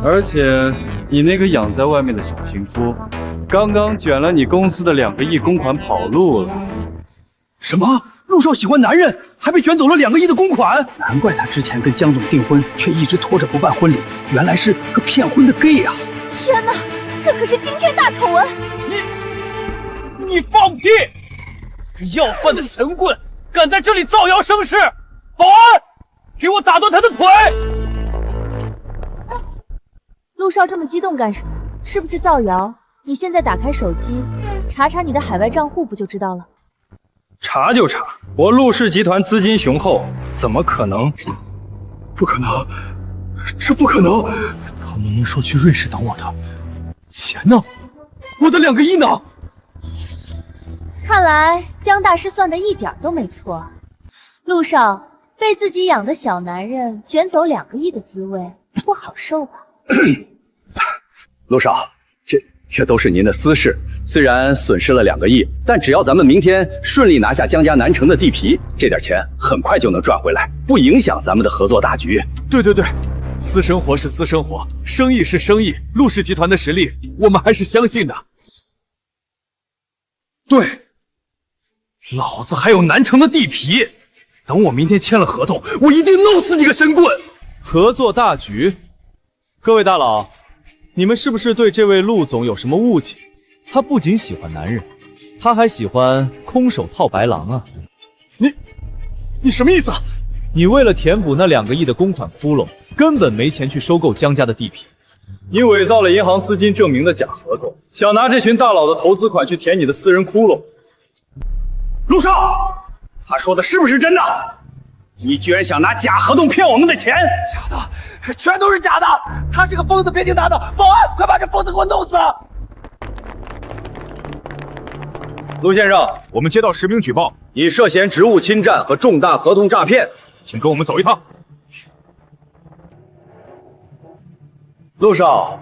[SPEAKER 14] 而且你那个养在外面的小情夫，刚刚卷了你公司的2个亿公款跑路了。
[SPEAKER 1] 什么？陆少喜欢男人，还被卷走了2个亿的公款？
[SPEAKER 21] 难怪他之前跟江总订婚，却一直拖着不办婚礼，原来是个骗婚的 gay 啊！
[SPEAKER 12] 天哪，这可是惊天大丑闻！
[SPEAKER 1] 你放屁！要饭的神棍，敢在这里造谣生事！保安，给我打断他的腿！
[SPEAKER 10] 陆少这么激动干什么？是不是造谣？你现在打开手机，查查你的海外账户不就知道了？
[SPEAKER 1] 查就查，我陆氏集团资金雄厚，怎么可能？
[SPEAKER 6] 不可能，这不可能！
[SPEAKER 21] 他明明说去瑞士等我的，
[SPEAKER 1] 钱呢？我的2个亿呢？
[SPEAKER 10] 看来江大师算的一点都没错。陆少被自己养的小男人卷走2个亿的滋味，不好受吧？
[SPEAKER 21] 陆少，这都是您的私事。虽然损失了2个亿，但只要咱们明天顺利拿下江家南城的地皮，这点钱很快就能赚回来，不影响咱们的合作大局。
[SPEAKER 11] 对，私生活是私生活，生意是生意，陆氏集团的实力我们还是相信的。
[SPEAKER 1] 对，老子还有南城的地皮，等我明天签了合同，我一定弄死你个神棍！
[SPEAKER 11] 合作大局，各位大佬，你们是不是对这位陆总有什么误解？他不仅喜欢男人，他还喜欢空手套白狼啊！
[SPEAKER 1] 你什么意思啊？
[SPEAKER 11] 你为了填补那2个亿的公款窟窿，根本没钱去收购江家的地皮。你伪造了银行资金证明的假合同，想拿这群大佬的投资款去填你的私人窟窿。
[SPEAKER 1] 陆少，他说的是不是真的？你居然想拿假合同骗我们的钱？假的，全都是假的！他是个疯子，别听他的！保安，快把这疯子给我弄死！
[SPEAKER 11] 陆先生，我们接到实名举报，你涉嫌职务侵占和重大合同诈骗，请跟我们走一趟。陆少，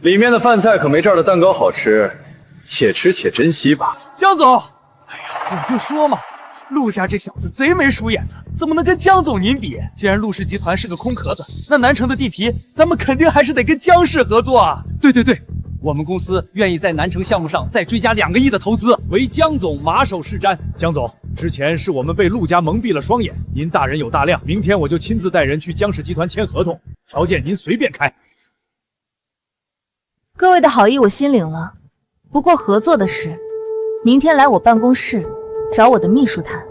[SPEAKER 11] 里面的饭菜可没这儿的蛋糕好吃，且吃且珍惜吧。
[SPEAKER 2] 江总，哎呀，我就说嘛，陆家这小子贼眉鼠眼的，怎么能跟江总您比？既然陆氏集团是个空壳子，那南城的地皮，咱们肯定还是得跟江氏合作啊！对，我们公司愿意在南城项目上再追加2个亿的投资，
[SPEAKER 11] 唯江总马首是瞻。江总，之前是我们被陆家蒙蔽了双眼，您大人有大量，明天我就亲自带人去江氏集团签合同，条件您随便开。
[SPEAKER 10] 各位的好意我心领了，不过合作的事，明天来我办公室找我的秘书谈。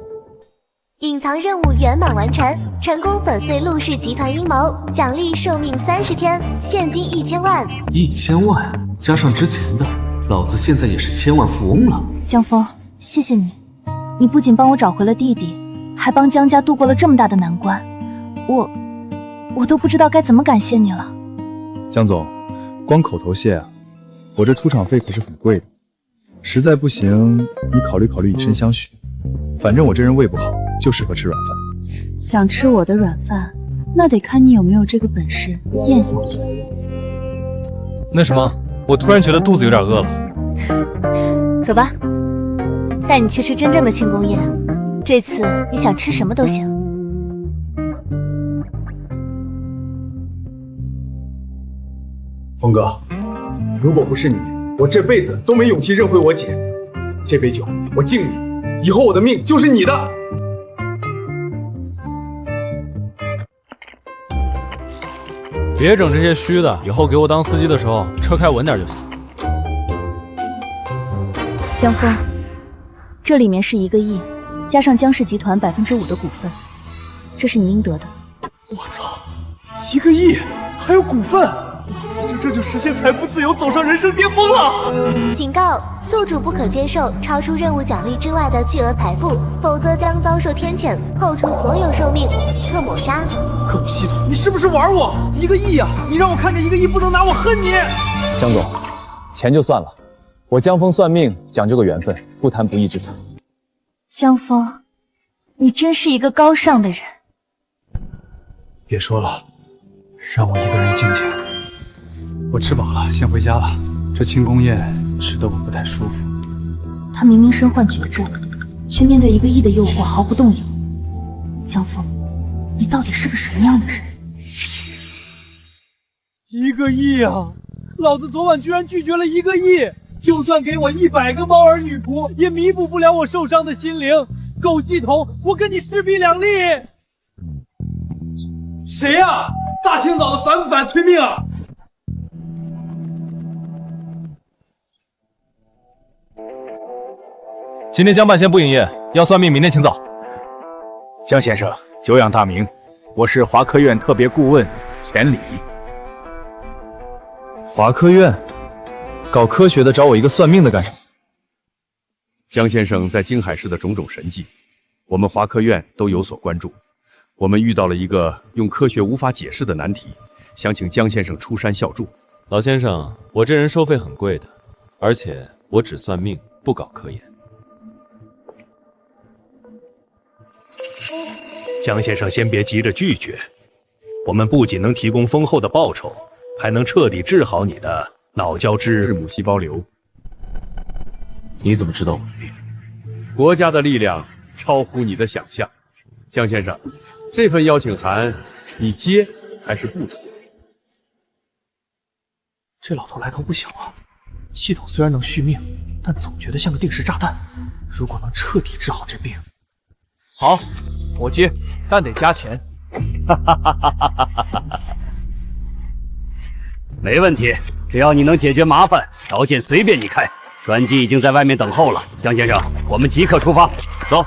[SPEAKER 7] 隐藏任务圆满完成，成功粉碎陆氏集团阴谋，奖励寿命30天，现金1000万。
[SPEAKER 18] 1000万加上之前的，老子现在也是千万富翁了。
[SPEAKER 10] 江峰，谢谢你，你不仅帮我找回了弟弟，还帮江家度过了这么大的难关，我都不知道该怎么感谢你了。
[SPEAKER 11] 江总，光口头谢啊，我这出场费可是很贵的，实在不行，你考虑考虑以身相许。反正我这人胃不好，就适合吃软饭。
[SPEAKER 19] 想吃我的软饭，那得看你有没有这个本事咽下去。
[SPEAKER 11] 那什么，我突然觉得肚子有点饿了。
[SPEAKER 10] 走吧，带你去吃真正的庆功宴。这次你想吃什么都行。
[SPEAKER 1] 峰哥，如果不是你，我这辈子都没勇气认回我姐。这杯酒我敬你，以后我的命就是你的。
[SPEAKER 11] 别整这些虚的，以后给我当司机的时候车开稳点就行。
[SPEAKER 10] 江峰，这里面是1个亿，加上江氏集团5%的股份，这是你应得的。
[SPEAKER 1] 我操，1个亿还有股份，老子这就实现财富自由，走上人生巅峰了！
[SPEAKER 7] 警告：宿主不可接受超出任务奖励之外的巨额财富，否则将遭受天谴，扣除所有寿命，即刻抹杀。
[SPEAKER 1] 狗系统，你是不是玩我？1个亿啊！你让我看着1个亿不能拿我恨你！
[SPEAKER 11] 江总，钱就算了，我江峰算命讲究个缘分，不谈不义之财。
[SPEAKER 10] 江峰，你真是一个高尚的人。
[SPEAKER 14] 别说了，让我一个人静静。我吃饱了，先回家了。这庆功宴吃得我不太舒服。
[SPEAKER 10] 他明明身患绝症，却面对1个亿的诱惑毫不动摇。江峰，你到底是个什么样的人
[SPEAKER 2] ？1个亿啊！老子昨晚居然拒绝了1个亿，就算给我100个猫儿女仆，也弥补不了我受伤的心灵。狗系统，我跟你势比两立。谁呀？大清早的烦不烦？催命啊！
[SPEAKER 11] 今天江半仙不营业，要算命，明天请早。
[SPEAKER 15] 江先生，久仰大名，我是华科院特别顾问钱理。
[SPEAKER 11] 华科院搞科学的找我一个算命的干什么？
[SPEAKER 6] 江先生在京海市的种种神迹，我们华科院都有所关注。我们遇到了一个用科学无法解释的难题，想请江先生出山效助。
[SPEAKER 11] 老先生，我这人收费很贵的，而且我只算命，不搞科研。
[SPEAKER 20] 江先生，先别急着拒绝，我们不仅能提供丰厚的报酬，还能彻底治好你的脑胶质
[SPEAKER 6] 母细胞瘤。
[SPEAKER 20] 你怎么知道我的病？
[SPEAKER 6] 国家的力量超乎你的想象。江先生，这份邀请函你接还是不接？
[SPEAKER 2] 这老头来头不小啊！系统虽然能续命，但总觉得像个定时炸弹。如果能彻底治好这病，好，我接，但得加钱。
[SPEAKER 16] 没问题，只要你能解决麻烦，条件随便你开。专机已经在外面等候了，江先生，我们即刻出发，走。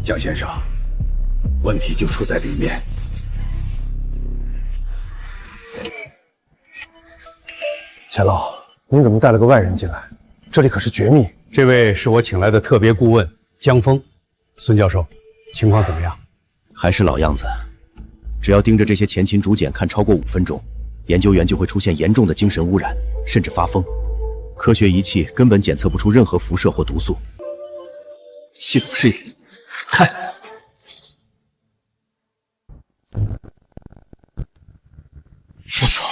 [SPEAKER 6] 江先生，问题就出在里面。
[SPEAKER 20] 钱老，您怎么带了个外人进来？这里可是绝密。
[SPEAKER 22] 这位是我请来的特别顾问江峰，孙教授，情况怎么样？
[SPEAKER 18] 还是老样子，只要盯着这些前秦竹简看超过5分钟，研究员就会出现严重的精神污染，甚至发疯。科学仪器根本检测不出任何辐射或毒素。
[SPEAKER 2] 系统试验，看。我操，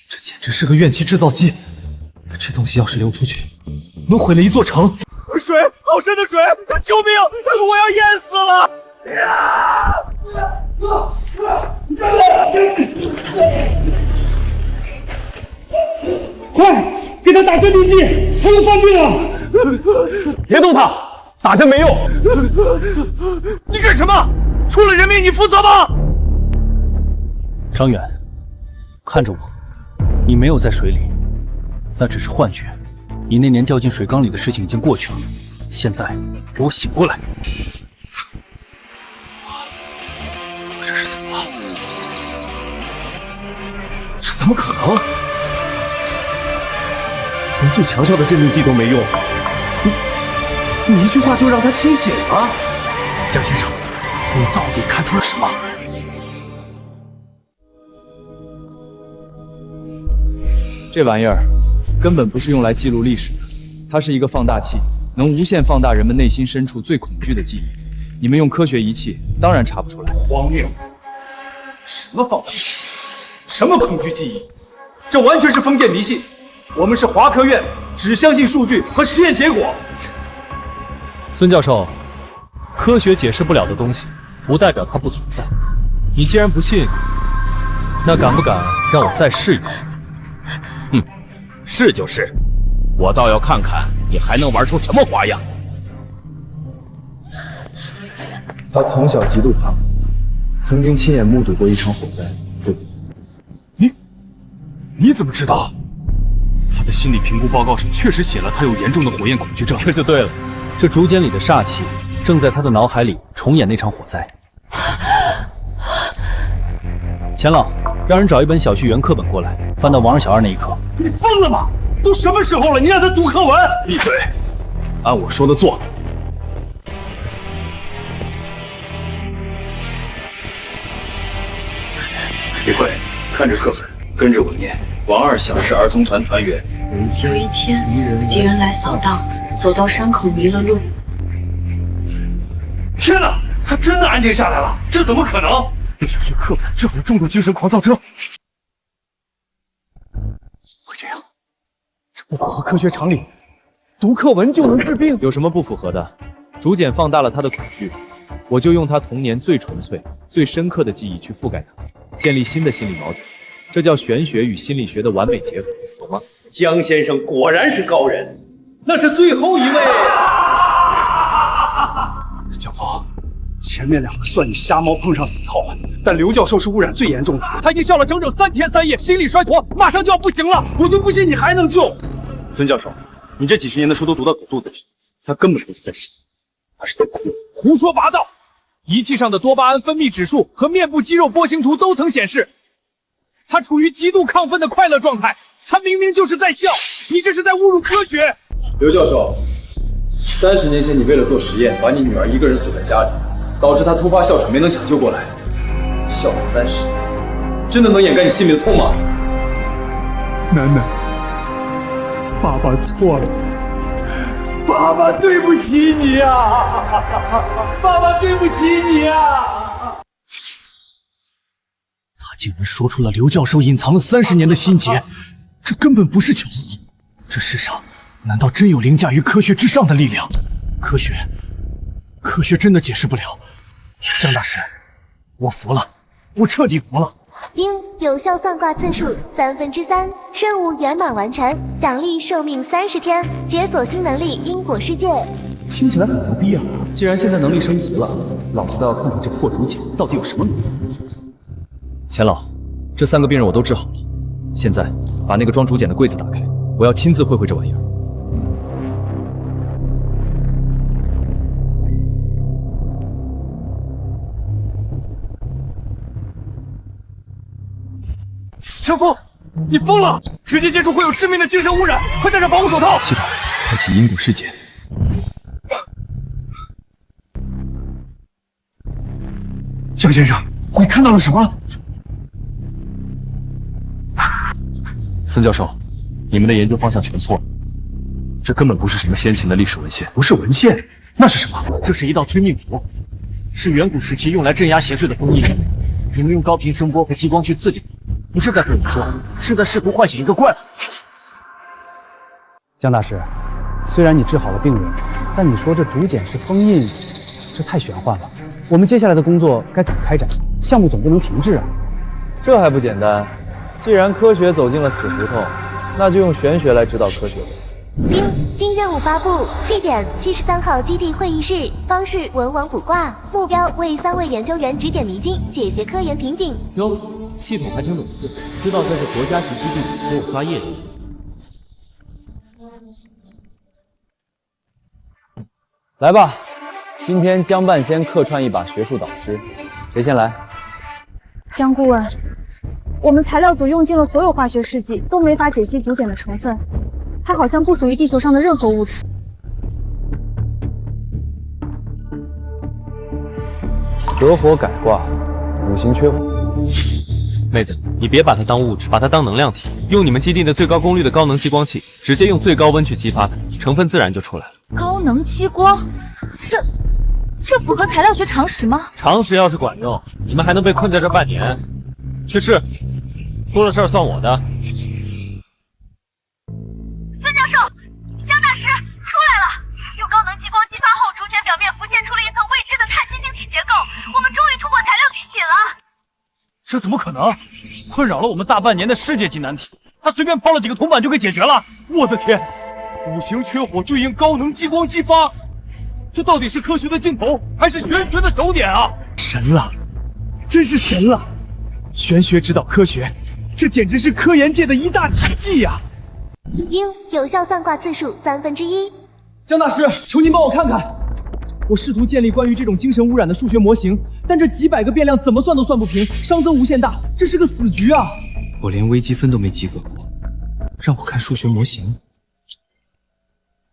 [SPEAKER 2] 这简直是个怨气制造机！这东西要是流出去，能毁了一座城。水，好深的水！救命！我要淹死了！快，给他打镇定剂，他要犯病了！
[SPEAKER 11] 别动他，打针没用。
[SPEAKER 15] 你干什么？出了人命，你负责吗？
[SPEAKER 5] 张远，看着我，你没有在水里，那只是幻觉。你那年掉进水缸里的事情已经过去了，现在给我醒过来！
[SPEAKER 2] 这是怎么了？这怎么可能？连最强效的镇定剂都没用，你一句话就让他清醒了？江先生，你到底看出了什么？
[SPEAKER 11] 这玩意儿根本不是用来记录历史的，它是一个放大器，能无限放大人们内心深处最恐惧的记忆。你们用科学仪器，当然查不出来。
[SPEAKER 2] 荒谬！什么放大器？什么恐惧记忆？这完全是封建迷信。我们是华科院，只相信数据和实验结果。
[SPEAKER 5] 孙教授，科学解释不了的东西，不代表它不存在。你既然不信，那敢不敢让我再试一次？
[SPEAKER 15] 是就是，我倒要看看你还能玩出什么花样。
[SPEAKER 11] 他从小极度怕，曾经亲眼目睹过一场火灾，对不对？
[SPEAKER 6] 你怎么知道？他的心理评估报告上确实写了他有严重的火焰恐惧症。
[SPEAKER 5] 这就对了，这竹简里的煞气正在他的脑海里重演那场火灾。钱老，让人找一本小序原课本过来，翻到王二小二那一课。
[SPEAKER 1] 你疯了吗？都什么时候了，你让他读课文？
[SPEAKER 6] 闭嘴，按我说的做。李慧，看着课本，跟着我念。王二小是儿童团团员。
[SPEAKER 4] 有一天，敌人来扫荡，走到山口迷了路。
[SPEAKER 1] 天哪，他真的安静下来了？这怎么可能？小学课本治好重度精神狂躁症？怎么会这样？这不符合科学常理。读课文就能治病？
[SPEAKER 11] 有什么不符合的？竹简放大了他的恐惧，我就用他童年最纯粹、最深刻的记忆去覆盖他，建立新的心理锚点。这叫玄学与心理学的完美结合，懂吗？
[SPEAKER 2] 江先生果然是高人，那是最后一位。
[SPEAKER 1] 江峰，前面两个算你瞎猫碰上死套了，但刘教授是污染最严重的，他已经笑了整整3天3夜，心力衰脱，马上就要不行了，我就不信你还能救。
[SPEAKER 11] 孙教授，你这几10年的书都读到狗肚子里去，他根本不是在笑，他是在哭。
[SPEAKER 5] 胡说八道！仪器上的多巴胺分泌指数和面部肌肉波形图都曾显示，他处于极度亢奋的快乐状态，他明明就是在笑，你这是在侮辱科学。
[SPEAKER 11] 刘教授，30年前你为了做实验，把你女儿一个人锁在家里，导致她突发哮喘没能抢救过来，笑了30年，真的能掩盖你心里的痛吗？
[SPEAKER 1] 楠楠，爸爸错了，爸爸对不起你啊，爸爸对不起你啊！
[SPEAKER 2] 他竟然说出了刘教授隐藏了30年的心结，这根本不是巧合。这世上难道真有凌驾于科学之上的力量？科学真的解释不了。江大师，我服了，我彻底服了。
[SPEAKER 7] 丁有效算卦次数3/3，任务圆满完成，奖励寿命30天，解锁新能力因果世界。
[SPEAKER 2] 听起来很牛逼啊！既然现在能力升级了，老子倒要看看这破竹简到底有什么用。
[SPEAKER 11] 钱老，这3个病人我都治好了，现在把那个装竹简的柜子打开，我要亲自会会这玩意儿。
[SPEAKER 1] 程峰，你疯了！直接接触会有致命的精神污染，快戴上防护手套。
[SPEAKER 11] 系统开启因果世界。
[SPEAKER 1] 江先生，你看到了什么？
[SPEAKER 11] 孙教授，你们的研究方向全错了，这根本不是什么先秦的历史文献，
[SPEAKER 1] 不是文献，那是什么？
[SPEAKER 2] 这是一道催命符，是远古时期用来镇压邪祟的封印。你们用高频声波和激光去刺激，不是在对我做，是在试图唤醒一个怪物。
[SPEAKER 14] 江大师，虽然你治好了病人，但你说这竹简是封印，这太玄幻了。我们接下来的工作该怎么开展？项目总不能停滞啊！
[SPEAKER 11] 这还不简单？既然科学走进了死胡同，那就用玄学来指导科学呗。
[SPEAKER 7] 丁新任务发布，地点73号基地会议室，方式文王卜卦，目标为3位研究员指点迷津，解决科研瓶颈。
[SPEAKER 2] 哟，系统还挺懂事，知道在这国家级基地里给我刷业绩。
[SPEAKER 11] 来吧，今天江半仙客串一把学术导师，谁先来？
[SPEAKER 12] 江顾问，我们材料组用尽了所有化学试剂，都没法解析竹简的成分，它好像不属于地球上的任何物质。
[SPEAKER 11] 蛇火改卦，5行缺火。
[SPEAKER 17] 妹子，你别把它当物质，把它当能量体，用你们基地的最高功率的高能激光器，直接用最高温去激发它，成分自然就出来了。
[SPEAKER 10] 高能激光，这符合材料学常识吗？
[SPEAKER 17] 常识要是管用，你们还能被困在这半年。去试，出了事儿算我的。
[SPEAKER 12] 孙教授，江大师出来了！用高能激光激发后，竹简表面浮现出了一层未知的碳晶晶体结构，我们终于突破材料瓶颈了。
[SPEAKER 5] 这怎么可能？困扰了我们大半年的世界级难题，他随便抛了几个铜板就给解决了。我的天！5行缺火对应高能激光激发，这到底是科学的尽头，还是玄学的手点啊？
[SPEAKER 1] 神了，真是神了！玄学指导科学，这简直是科研界的一大奇迹呀！
[SPEAKER 7] 丁有效算卦次数1/3。
[SPEAKER 2] 江大师，求您帮我看看，我试图建立关于这种精神污染的数学模型，但这几百个变量怎么算都算不平，熵增无限大，这是个死局啊！
[SPEAKER 14] 我连微积分都没及格过，让我看数学模型。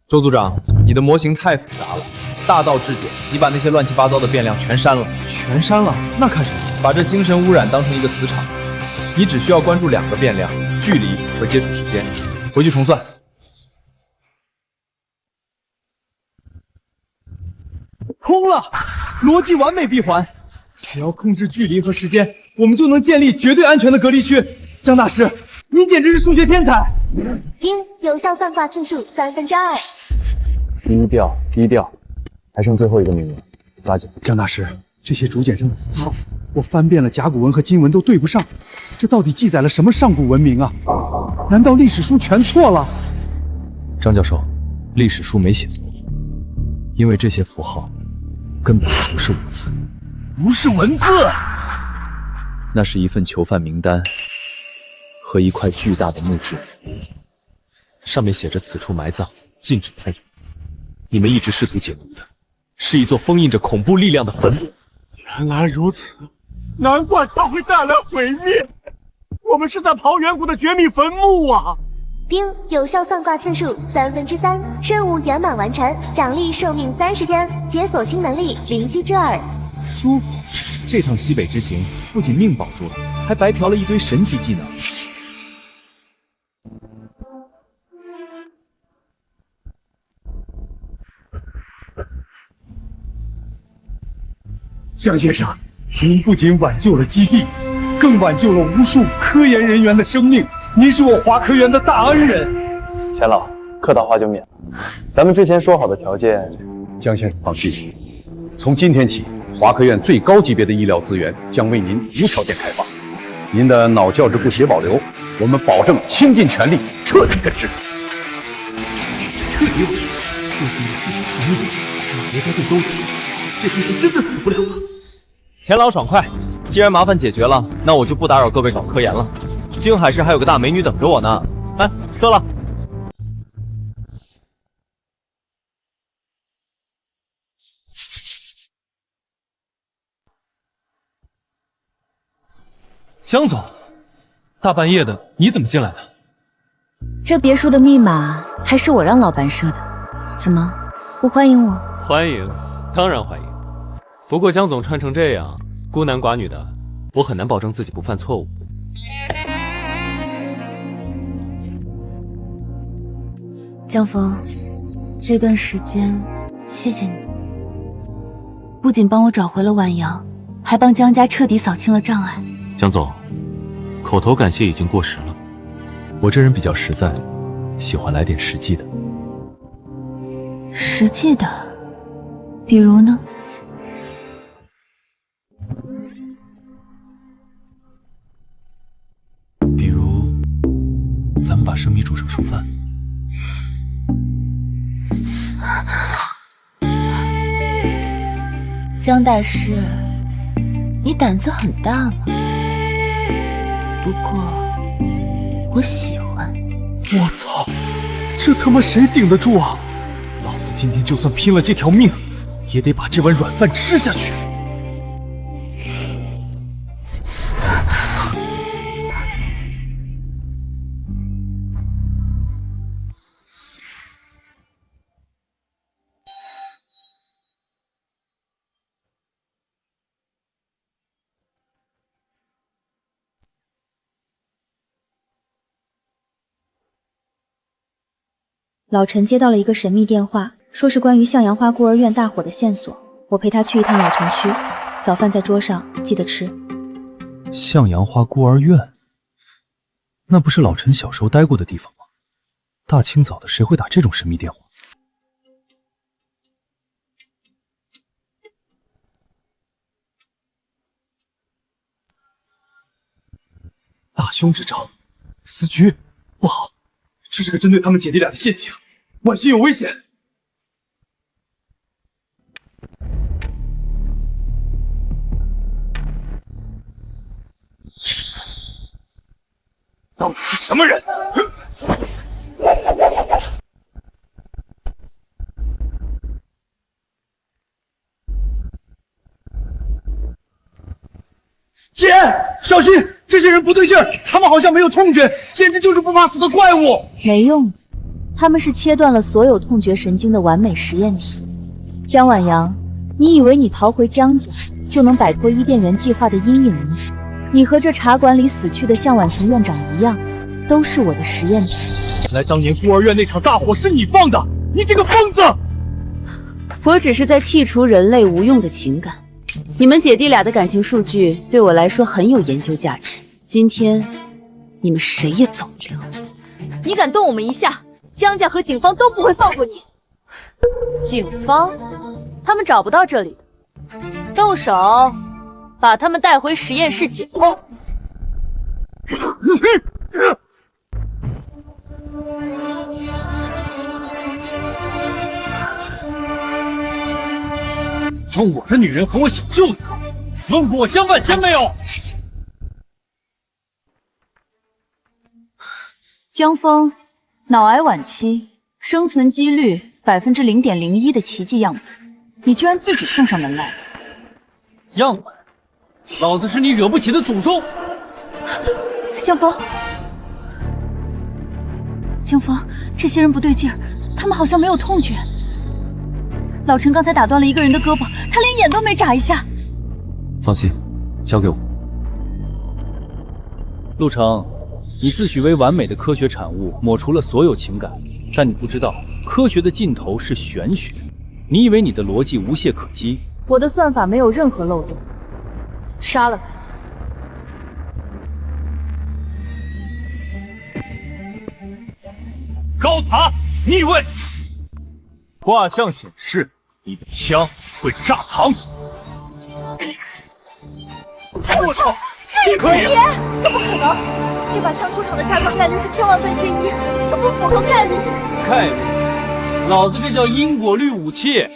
[SPEAKER 11] 周组长，你的模型太复杂了，大道至简，你把那些乱七八糟的变量全删了。
[SPEAKER 2] 全删了？那看什么？
[SPEAKER 11] 把这精神污染当成一个磁场，你只需要关注2个变量：距离和接触时间。回去重算。
[SPEAKER 2] 通了，逻辑完美闭环。只要控制距离和时间，我们就能建立绝对安全的隔离区。江大师，你简直是数学天才！
[SPEAKER 7] 丁，有效算卦次数2/3。
[SPEAKER 11] 低调，低调，还剩最后一个名额，抓紧！
[SPEAKER 8] 江大师，这些竹简上的符号，我翻遍了甲骨文和金文都对不上，这到底记载了什么上古文明啊？难道历史书全错了？
[SPEAKER 11] 张教授，历史书没写错，因为这些符号根本不是文字，
[SPEAKER 6] 不是文字，
[SPEAKER 11] 那是一份囚犯名单和一块巨大的木质，上面写着此处埋葬，禁止探索。你们一直试图解读的是一座封印着恐怖力量的坟墓。
[SPEAKER 6] 原来如此，难怪它会带来毁灭。我们是在刨远古的绝密坟墓啊！
[SPEAKER 7] 丁，有效算卦次数3/3，任务圆满完成，奖励寿命30天，解锁新能力灵犀之耳。
[SPEAKER 2] 舒服，这趟西北之行不仅命保住了，还白嫖了一堆神级技能。
[SPEAKER 6] 江先生，您不仅挽救了基地，更挽救了无数科研人员的生命。您是我华科院的大恩人。
[SPEAKER 11] 钱老，客套话就免了。咱们之前说好的条件，
[SPEAKER 22] 江先生放心，从今天起，华科院最高级别的医疗资源将为您无条件开放。您的脑教质不协保留，我们保证倾尽全力彻底根治。
[SPEAKER 6] 这下彻底稳了，不仅系统复命，让国家队都有，这回是真的死不了了。
[SPEAKER 11] 钱老爽快，既然麻烦解决了，那我就不打扰各位搞科研了。静海市还有个大美女等着我呢。来，撤了。
[SPEAKER 14] 江总，大半夜的你怎么进来的？
[SPEAKER 10] 这别墅的密码还是我让老板设的，怎么不欢迎我？
[SPEAKER 14] 欢迎，当然欢迎。不过江总穿成这样，孤男寡女的，我很难保证自己不犯错误。
[SPEAKER 10] 江峰，这段时间谢谢你，不仅帮我找回了婉阳，还帮江家彻底扫清了障碍。
[SPEAKER 14] 江总，口头感谢已经过时了。我这人比较实在，喜欢来点实际的。
[SPEAKER 10] 实际的，比如呢？
[SPEAKER 14] 比如，咱们把生米煮成熟饭。
[SPEAKER 10] 江大师，你胆子很大嘛。不过，我喜欢。
[SPEAKER 6] 我操，这他妈谁顶得住啊！老子今天就算拼了这条命，也得把这碗软饭吃下去。
[SPEAKER 3] 老陈接到了一个神秘电话，说是关于向阳花孤儿院大火的线索。我陪他去一趟老城区，早饭在桌上，记得吃。
[SPEAKER 14] 向阳花孤儿院，那不是老陈小时候待过的地方吗？大清早的，谁会打这种神秘电话？
[SPEAKER 6] 大凶之兆，死局，不好，这是个针对他们姐弟俩的陷阱，婉心有危险。到底是什么人？
[SPEAKER 1] 姐，小心，这些人不对劲儿，他们好像没有痛觉，简直就是不怕死的怪物。
[SPEAKER 10] 没用，他们是切断了所有痛觉神经的完美实验体。江晚阳，你以为你逃回江家就能摆脱伊甸园计划的阴影吗？你和这茶馆里死去的向晚晴院长一样，都是我的实验体。
[SPEAKER 5] 原来当年孤儿院那场大火是你放的，你这个疯子！
[SPEAKER 10] 我只是在剔除人类无用的情感。你们姐弟俩的感情数据对我来说很有研究价值。今天你们谁也走不了。你敢动我们一下，江家和警方都不会放过你。警方？他们找不到这里，动手，把他们带回实验室解剖。
[SPEAKER 5] 用我的女人和我小舅子，问过我江半仙没有？
[SPEAKER 10] 江峰，脑癌晚期，生存几率0.01%的奇迹样本，你居然自己送上门来了！
[SPEAKER 5] 样本？老子是你惹不起的祖宗！
[SPEAKER 10] 江峰，江峰，这些人不对劲儿，他们好像没有痛觉。老陈刚才打断了一个人的胳膊，他连眼都没眨一下。
[SPEAKER 11] 放心，交给我。
[SPEAKER 5] 陆成，你自诩为完美的科学产物，抹除了所有情感，但你不知道，科学的尽头是玄学。你以为你的逻辑无懈可击？
[SPEAKER 10] 我的算法没有任何漏洞，杀了他。
[SPEAKER 5] 高塔逆位，卦象显示你的枪会炸膛。
[SPEAKER 12] 我操，这也可以？怎么可能？这把枪出厂的炸膛概率是1000万分之1，这不符合概率学。
[SPEAKER 5] 概率？老子这叫因果律武器。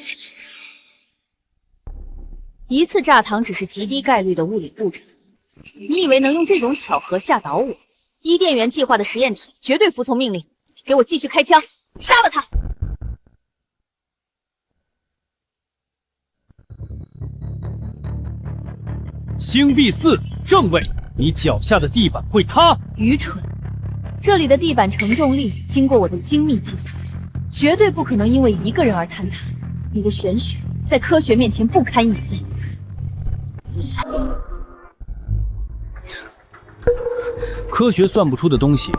[SPEAKER 10] 一次炸膛只是极低概率的物理误诊，你以为能用这种巧合吓倒我？伊甸园计划的实验体绝对服从命令，给我继续开枪，杀了他！
[SPEAKER 5] 星币4正位，你脚下的地板会塌。
[SPEAKER 10] 愚蠢！这里的地板承重力经过我的精密计算，绝对不可能因为一个人而坍塌。你的玄学在科学面前不堪一击。
[SPEAKER 5] 科学算不出的东西，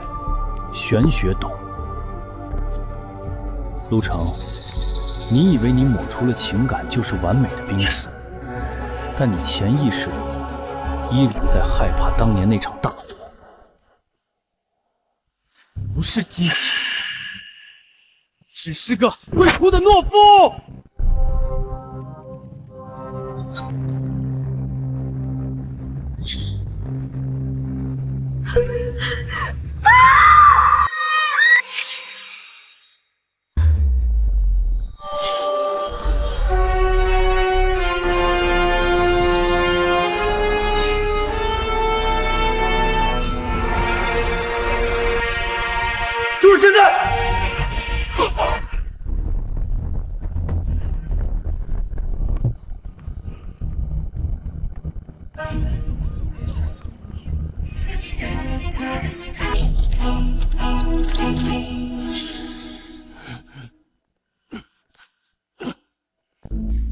[SPEAKER 5] 玄学懂。陆成，你以为你抹除了情感就是完美的濒死，但你潜意识里依然在害怕当年那场大火。不是机器，只是个会哭的懦夫。就是现在！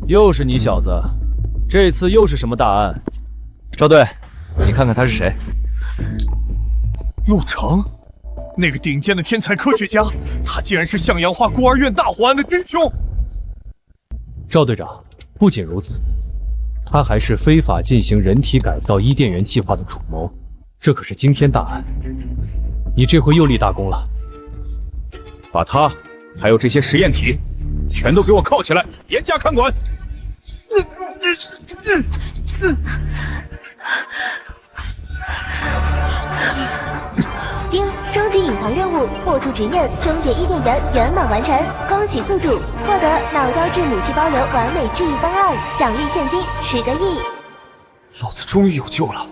[SPEAKER 5] 又是你小子，这次又是什么大案？
[SPEAKER 11] 赵队，你看看他是谁？
[SPEAKER 6] 陆成，那个顶尖的天才科学家，他竟然是向阳花孤儿院大火案的真凶。
[SPEAKER 5] 赵队长，不仅如此，他还是非法进行人体改造伊甸园计划的主谋，这可是惊天大案。你这回又立大功了。
[SPEAKER 15] 把他还有这些实验体全都给我铐起来，严加看管。
[SPEAKER 7] 丁，终极隐藏任务，破除执念，终结伊甸园圆满完成，恭喜宿主获得脑胶质母细胞瘤完美治愈方案，奖励现金10个亿。
[SPEAKER 1] 老子终于有救了！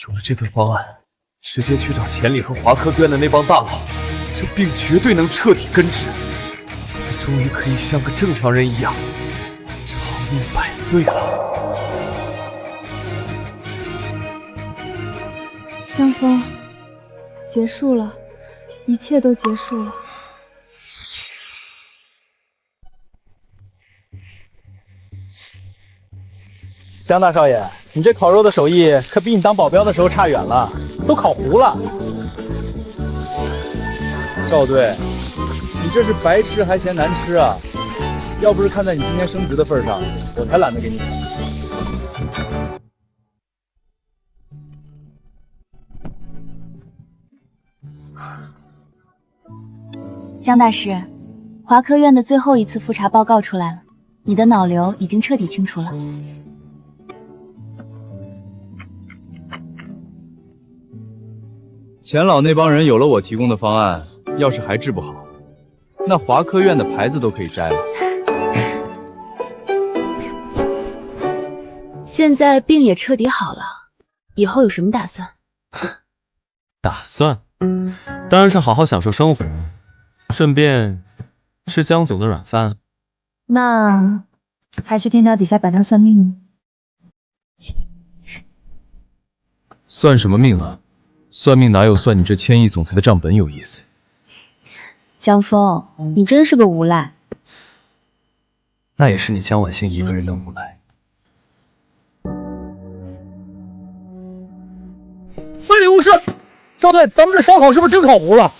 [SPEAKER 1] 有了这份方案，直接去找钱理和华科院的那帮大佬，这病绝对能彻底根治。老子终于可以像个正常人一样，长命100岁了。
[SPEAKER 19] 江峰，结束了，一切都结束了。
[SPEAKER 2] 江大少爷，你这烤肉的手艺可比你当保镖的时候差远了，都烤糊了。
[SPEAKER 11] 赵队，你这是白吃还嫌难吃啊！要不是看在你今天升职的份上，我才懒得给你烤。
[SPEAKER 3] 江大师，华科院的最后一次复查报告出来了，你的脑瘤已经彻底清除了。
[SPEAKER 11] 钱老那帮人有了我提供的方案，要是还治不好，那华科院的牌子都可以摘了。
[SPEAKER 10] 现在病也彻底好了，以后有什么打算？
[SPEAKER 9] 打算？当然是好好享受生活，顺便吃江总的软饭。
[SPEAKER 10] 那还去天桥底下摆摊算命呢？
[SPEAKER 11] 算什么命啊？算命哪有算你这千亿总裁的账本有意思？
[SPEAKER 3] 江峰，你真是个无赖。
[SPEAKER 14] 那也是你江晚星一个人的无赖。
[SPEAKER 1] 非礼勿视！赵队，咱们这烧烤是不是真烤糊了？